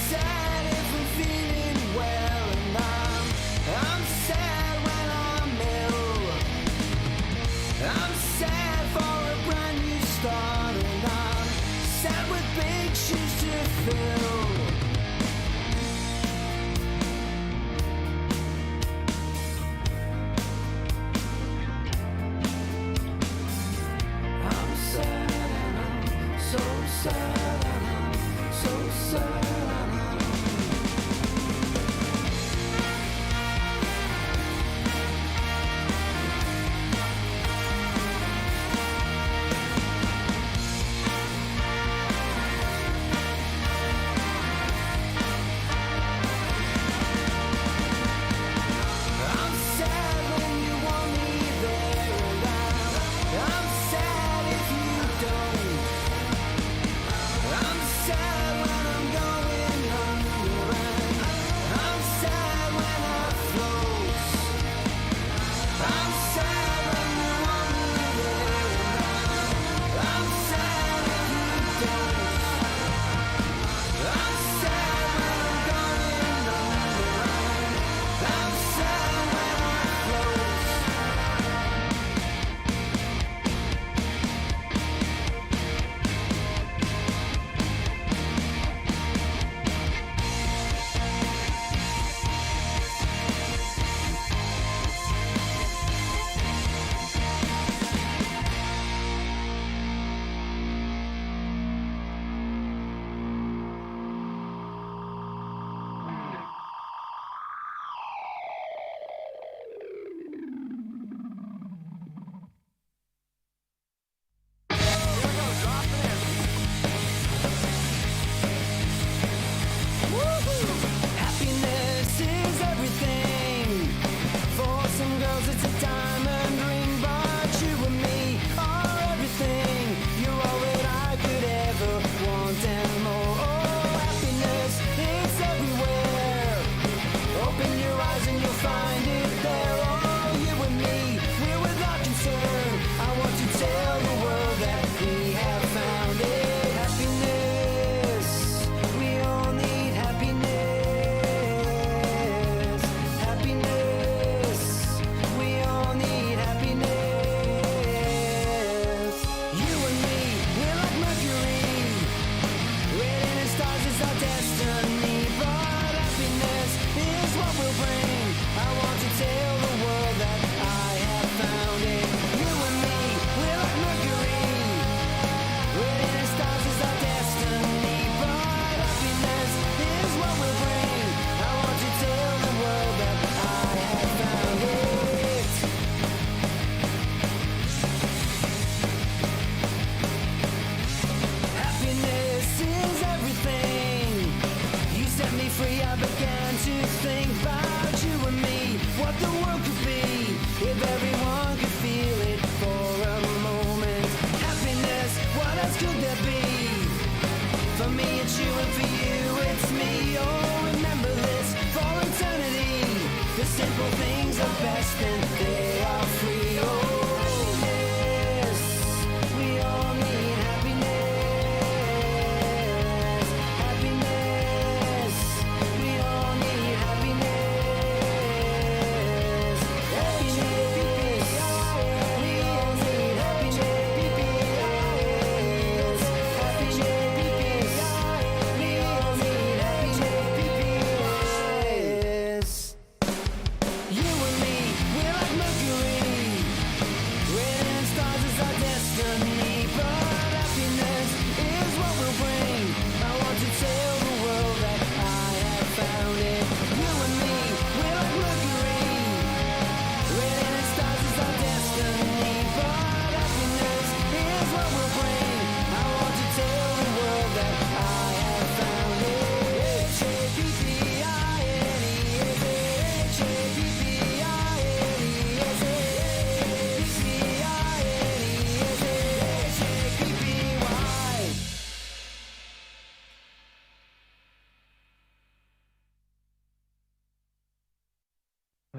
sad if I'm feeling well, and I'm sad when I'm ill. I'm sad for a brand new start, and I'm sad with big shoes to fill. I'm sad and I'm so sad and I'm so sad and I'm sad when you want me there, and I'm sad if you don't. I'm sad when I'm going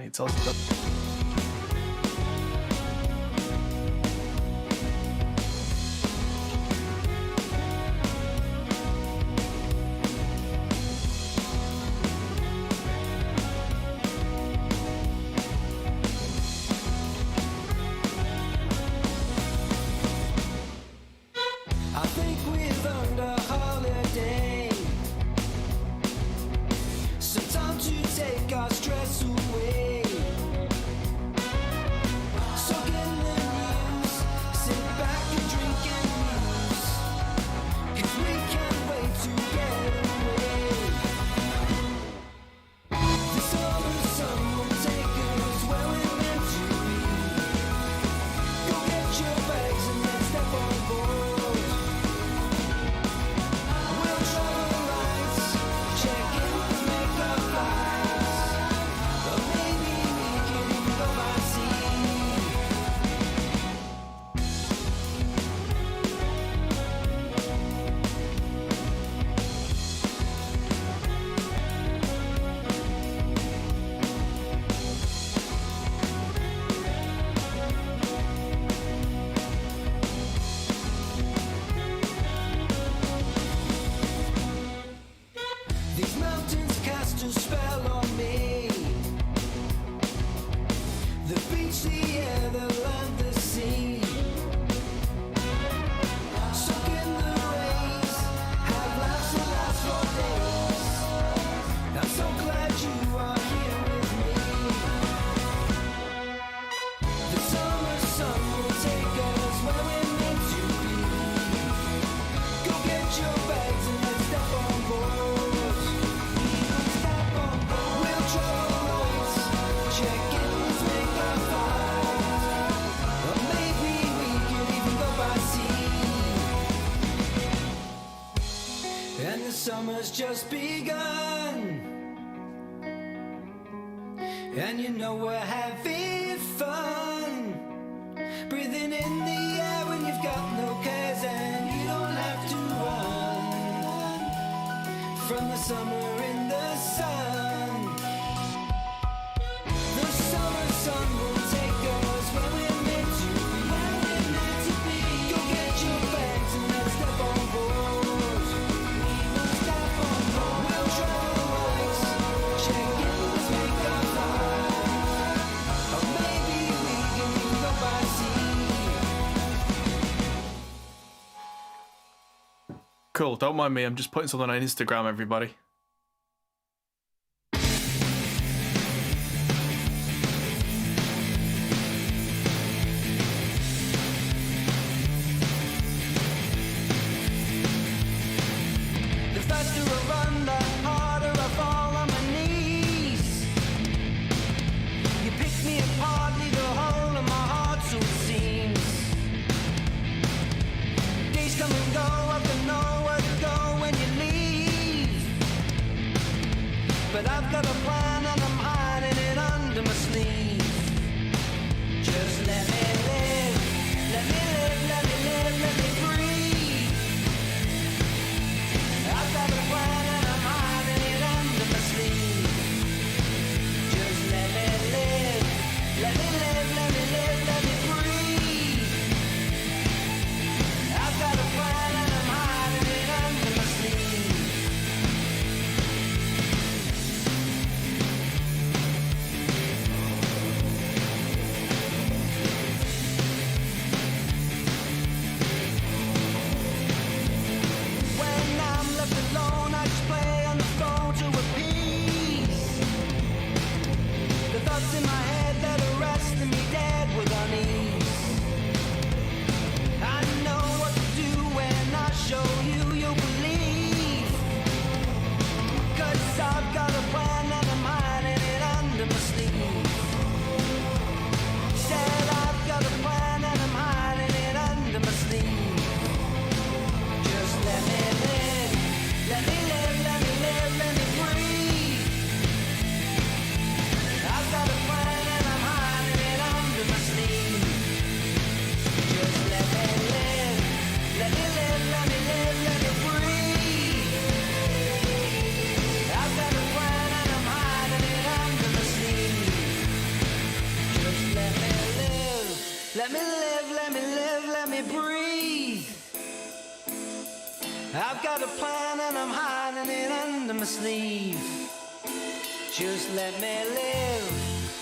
And it tells you that. I think we've earned a holiday, some time to take our stress away. Soak in the news, sit back and drink and muse, 'cause we can't wait to get away. The summer sun will take us where we're meant to be. Go get your bags and let's step on board. We'll travel lights, check in, make our flights, but maybe we can even go by sea. These mountains cast a spell on me. The beach, the air, the land, the sea. Soak in the rays, have laughs that last for days. I'm so glad you are here with me. The summer sun will take us where we're meant to be. Go get your bags and let's step on board. Step on board. We'll travel lights, check in, let's make our flights, or maybe we can even go by sea. And the summer's just begun, and you know we're having fun. Breathing in the air when you've got no cares, and you don't have to run from the summer in the sun. The summer sun will take us where we're meant to be. Where we're meant to be. Go get your bags and let's step on board. Step on board. We'll travel lights, check in, let's make our flights, or maybe we can even go by sea. Cool. Don't mind me. I'm just putting something on Instagram, everybody. The faster I run, the harder I fall on my knees. You pick me apart, leave a hole in my heart, so it seems. Days come and go, I don't know where to go when you leave. But I've got a plan and I'm hiding it under my sleeve. Just let me live, let me live, let me live, let me breathe. I've got a plan and I'm hiding it under my sleeve. Just let me live, let me live, let me live, let me breathe. I've got a plan and I'm hiding it under my sleeve. I've got a plan and I'm hiding it under my sleeve. Just let me live,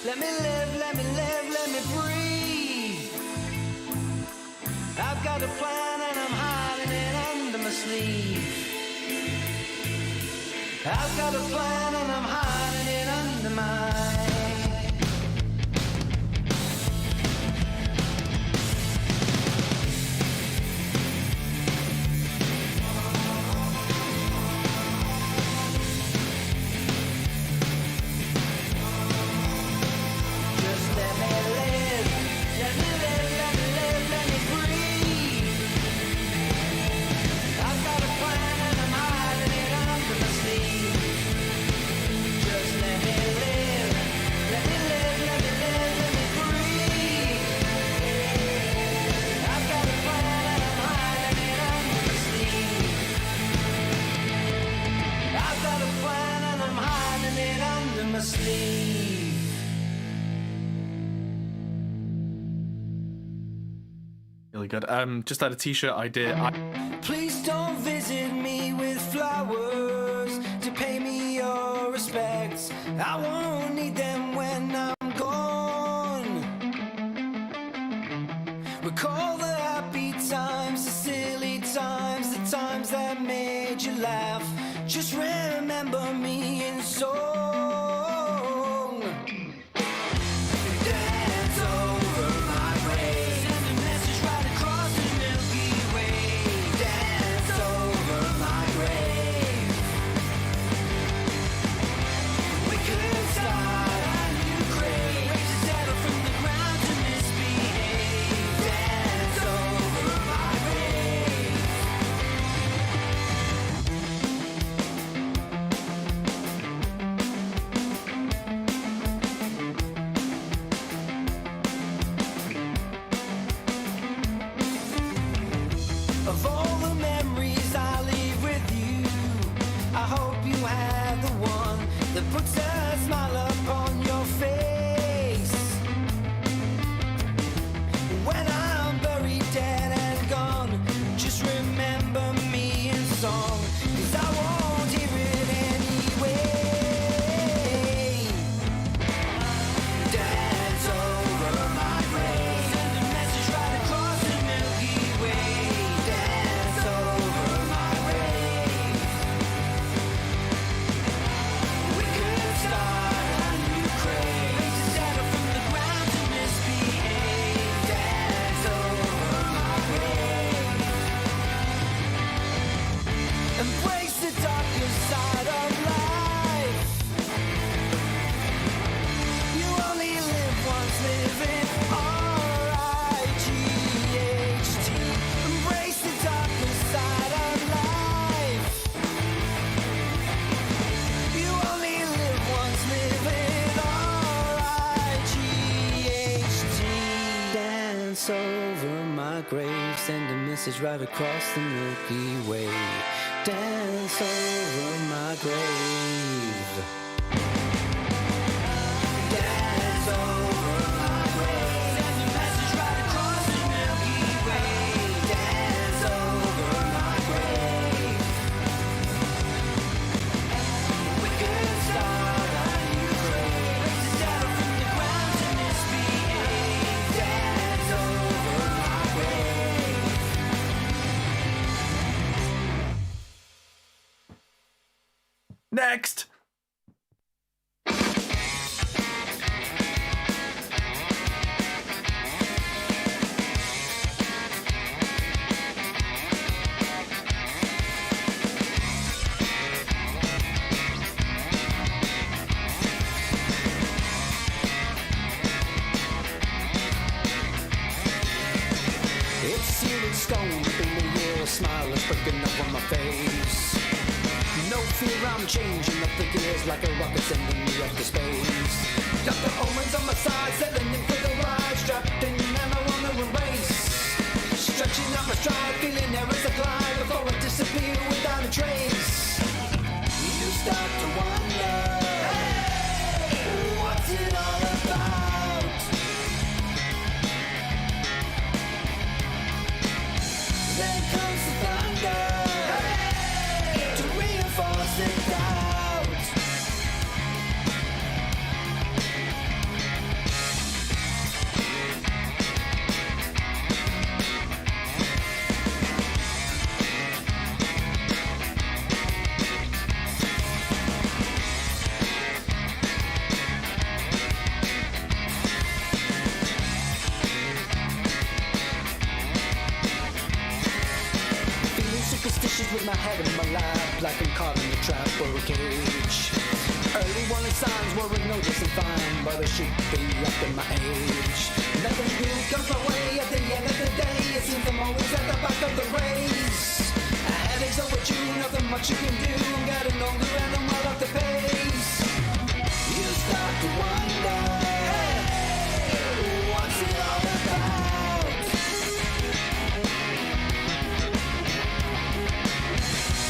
let me live, let me live, let me breathe. I've got a plan and I'm hiding it under my sleeve. I've got a plan and I'm hiding it under my. Really good. Just had a t-shirt idea. Please don't visit me with flowers to pay me your respects. I won't need them when I'm gone. Recall the happy times, the silly times, the times that made you laugh. Just remember me in song. Dance over my grave. Send a message right across the Milky Way. Dance over my grave. We could start a new grave. Raise the shadow from the ground to misbehave. Dance over my grave. Of all the memories I leave with you, I hope you have the one that puts a smile upon your face. When I'm buried, dead and gone, just remember me in song, 'cause I won't hear it anyway. Dance over my grave. Send a message right across the Milky Way. Dance over my grave. We could start a new crave. Raise the shadow from the ground to misbehave. Dance over my grave. Embrace the darker side of life. You only live once, live it R-I-G-H-T. Embrace the darker side of life. You only live once, live it R-I-G-H-T. Dance over my grave, send a message right across the Milky Way. Dance over my grave. Dance over my grave. Send a message right across the Milky Way. Dance over my grave. We could start a new grave. Raise the shadow from the ground to misbehave. Dance over my grave. Next. It's sealed in stone, been a year, a smile is breaking up on my face. No fear, I'm changing up the gears like a rocket sending me up to space. Got the omens on my side, settling in for the ride, strapped in and I wanna erase. Stretching out my stride, feeling there is a glide before I disappear without a trace. You start to wonder, what's it all about? Then comes the thunder. Ashes with my head in my lap, like I'm caught in a trap or a cage. Early warning signs weren't noticed and fine, but I should be up in my age. Nothing new comes my way at the end of the day. It seems I'm always at the back of the race. Headaches over you, nothing much you can do. Getting older and I'm out of the pace. You start to wonder, what's it all about?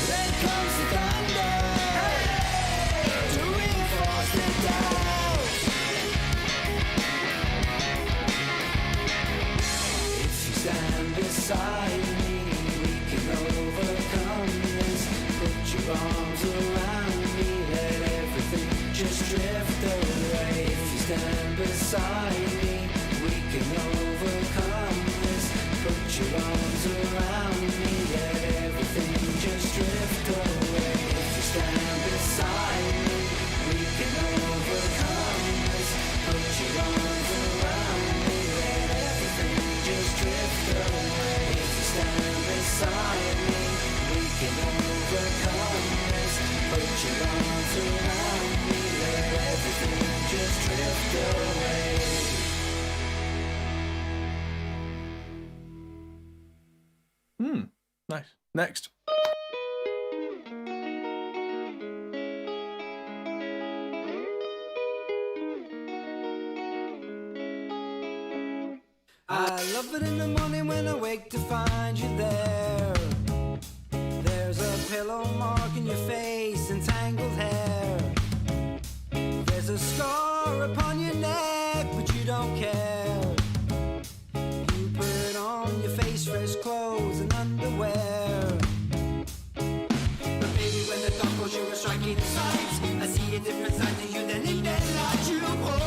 Then comes the thunder to reinforce the doubt. If you stand beside me, we can overcome this. Put your arms around me, let everything just drift away. If you stand beside me, we can overcome this. Put your arms around me, let everything just drift away. If you stand beside me, we can overcome this. Put your arms around me, let everything just drift away. If you stand beside me, we can overcome this. Put your arms around me, let everything just drift away. Nice. Next. I love it in the morning when I wake to find you there. There's a pillow mark in your face and tangled hair. There's a scar upon your neck, but you don't care. You put on your face, fresh clothes and underwear. But baby, when the thought goes, you're a striking sight. I see a different side to you than in daylight. You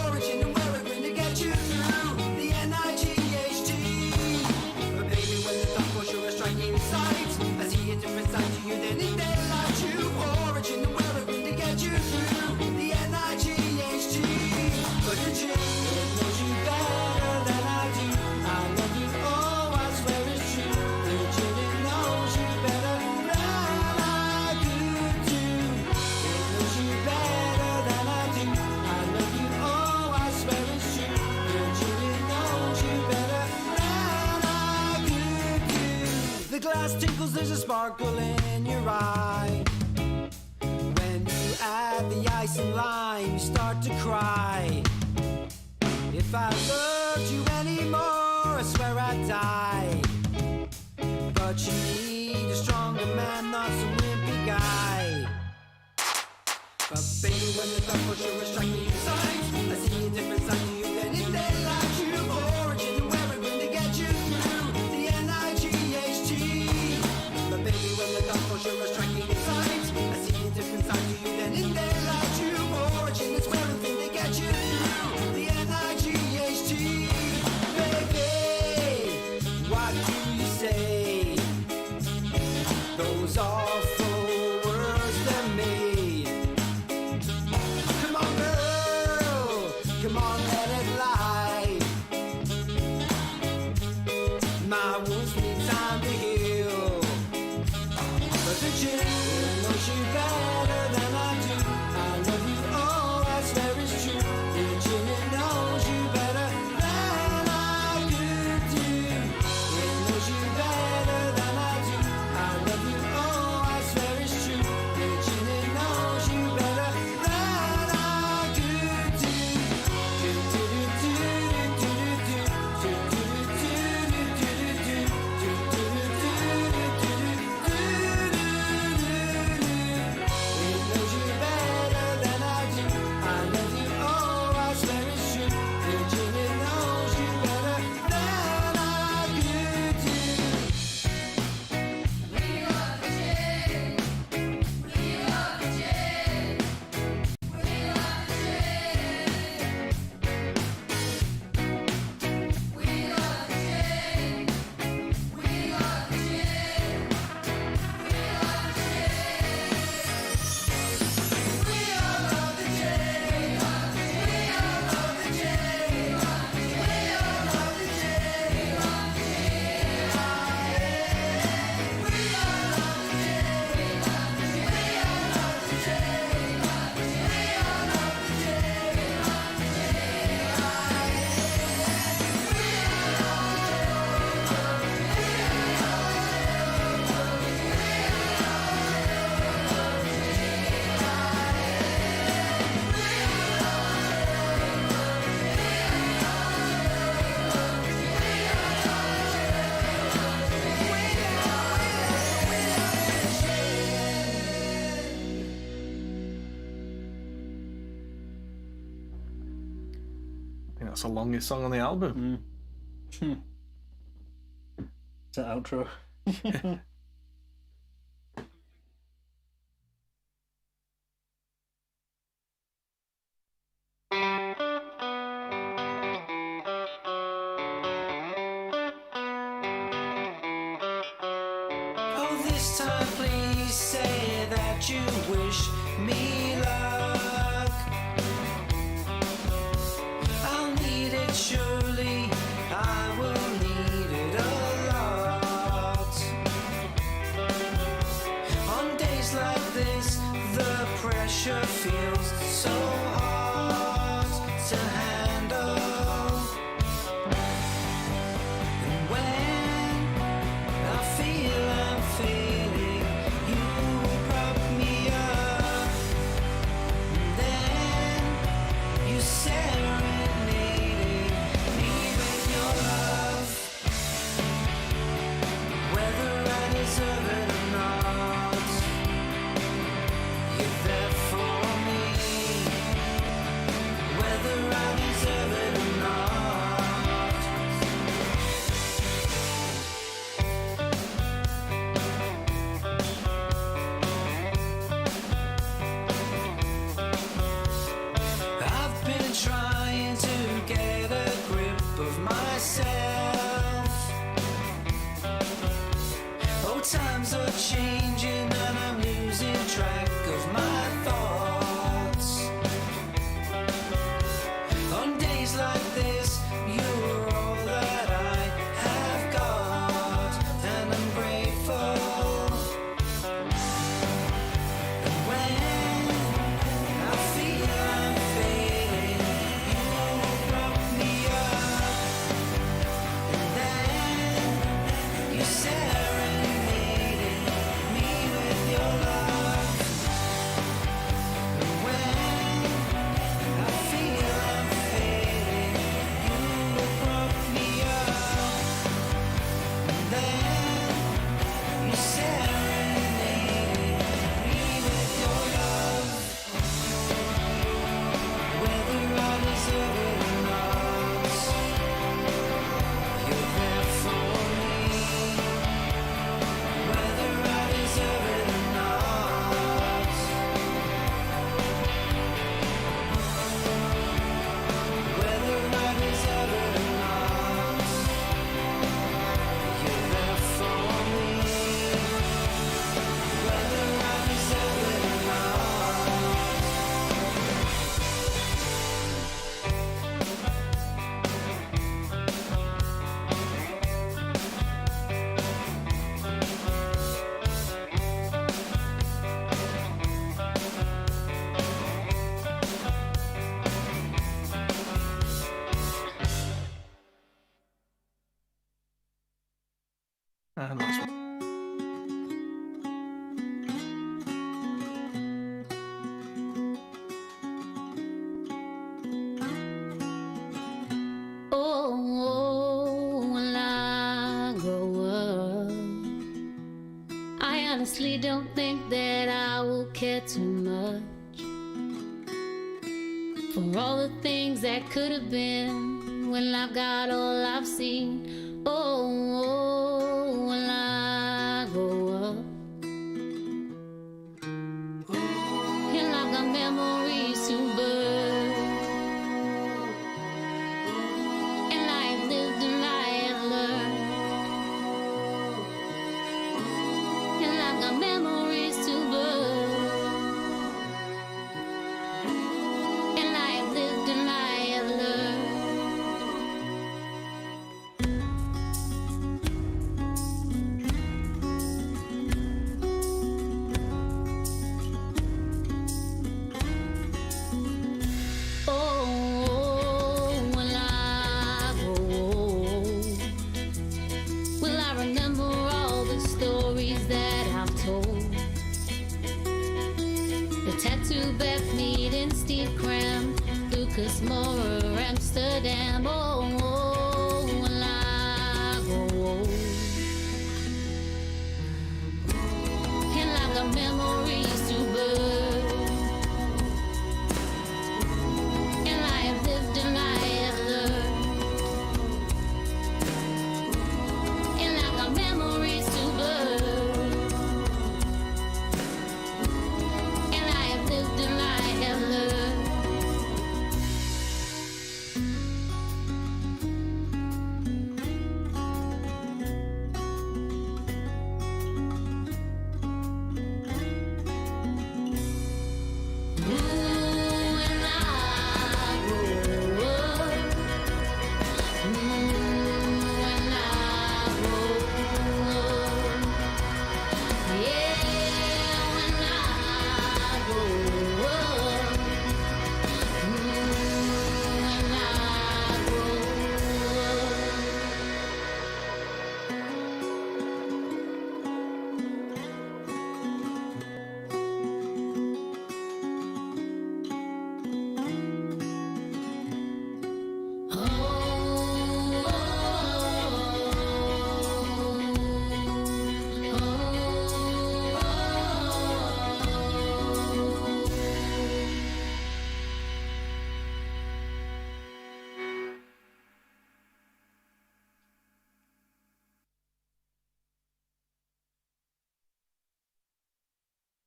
origin and where it going to get you through the NIGHT. But baby, when the thought goes, you're a striking sight. I see a different side to you than in daylight. You origin and where it going to get you through the NIGHT. But the chick knows you better than I do. I love you, oh, I swear it's true. The chick knows you better than I could do. It knows you better than I do. I love you, oh, I swear it's true. The chick knows you better than I could do. The glass tinkles, there's a sparkle in your eye. When you add the ice and lime, you start to cry. If I loved you anymore, I swear I'd die. But you need a stronger man, not some wimpy guy. But baby, when the thought goes, you're a striking sight. I see a different side to you than in daylight. You origin and where it going to get you through the NIGHT. But baby, when the thought goes, you're a striking sight. I see a different side to you than in daylight. You origin is where it going to get you through the NIGHT. Baby, what do you say? Those awful words they're made. Come on, girl, come on, let it lie. My wounds need time to heal. But the chick knows you better than I do. I love you, oh, I swear it's true. The chick knows you better than I could do. It knows you better than I do. I love you, oh, That's the longest song on the album. It's an outro. Oh, this time please say that you wish me luck. I'll need it surely, I will need it a lot. On days like this, the pressure feels so hard to handle. And when I feel I'm failing, you prop me up. And then you serenading me with your love. Whether I deserve it or not, you're there for me. Whether I deserve it or not. I've been trying to get a grip of myself. Oh, times are changing and I'm losing track of my thoughts. On days like this, you're all that I have got, and I'm grateful. And when I feel I'm failing, you prop me up. And then you serenading me with your love. And when I feel I'm failing, you prop me up. And then you serenading me with your love. Whether I deserve it or not, you're there for me. Whether I deserve it or not, whether I deserve it or not, you're there for me. Whether I deserve it or not. And last one. Oh, when I grow up, I honestly don't think that I will care too much for all the things that could have been when I've got all I've seen. Oh, when I grow up, and I've got memories to burn. And I have lived and I have learned. And I've got memories to burn. And I have lived and I have learned. Oh, when I grow old, will I remember all the stories that I've told? The tattoo Beth Mead and Steve Cram, Lucas Moore, Amsterdam. Oh, when I grow old, and I've got memories to burn. And I have lived and I have learned.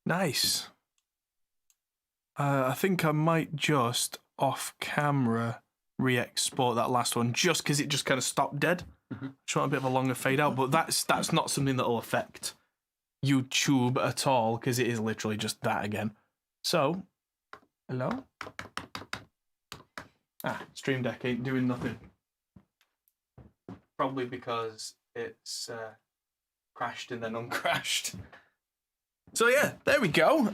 Nice. I think I might just off camera re-export that last one just because it just kind of stopped dead. Just want a bit of a longer fade out, but that's not something that'll affect YouTube at all because it is literally just that again. So, hello? Stream Deck ain't doing nothing. Probably because it's crashed and then uncrashed. So yeah, there we go.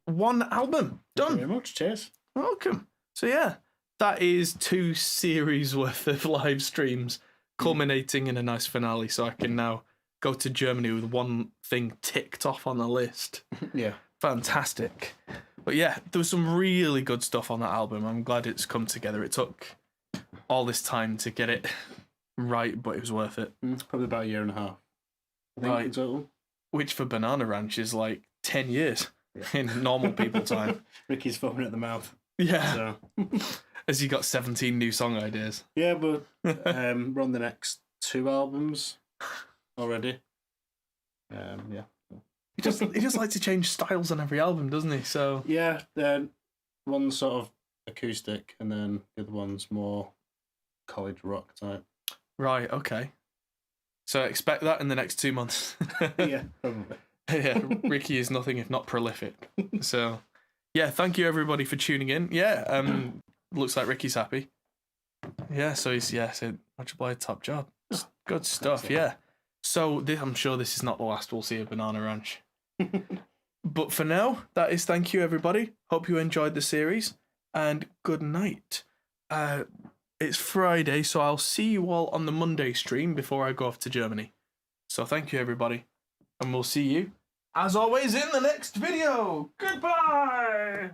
One album done. Thank you very much. Cheers. Welcome. So yeah, that is 2 series worth of live streams culminating in a nice finale. So I can now go to Germany with one thing ticked off on the list. Yeah. Fantastic. But yeah, there was some really good stuff on that album. I'm glad it's come together. It took all this time to get it right, but it was worth it. Probably about a year and a half. I think Right. in total. Which for Banana Ranch is like 10 years in normal people time. Ricky's foaming at the mouth. Yeah. So As you got 17 new song ideas. yeah, but we're on the next 2 albums already. Yeah. He just likes to change styles on every album, doesn't he? So Yeah, then one's sort of acoustic and then the other one's more college rock type. right, okay. So expect that in the next 2 months. Yeah, probably. Yeah, Ricky is nothing if not prolific. So yeah, thank you everybody for tuning in. Yeah, looks like Ricky's happy. Yeah, so he's so much obliged, top job. Good stuff, yeah. So I'm sure this is not the last we'll see of Banana Ranch. But for now, that is thank you everybody. Hope you enjoyed the series and good night. It's Friday, so I'll see you all on the Monday stream before I go off to Germany. So thank you everybody, and we'll see you as always in the next video. Goodbye.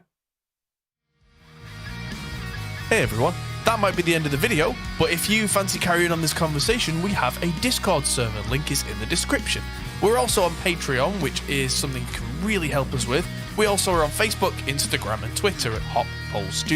Hey everyone, that might be the end of the video, but if you fancy carrying on this conversation, we have a Discord server, link is in the description. We're also on Patreon, which is something you can really help us with. We also are on Facebook, Instagram and Twitter at Hop Hole Studio.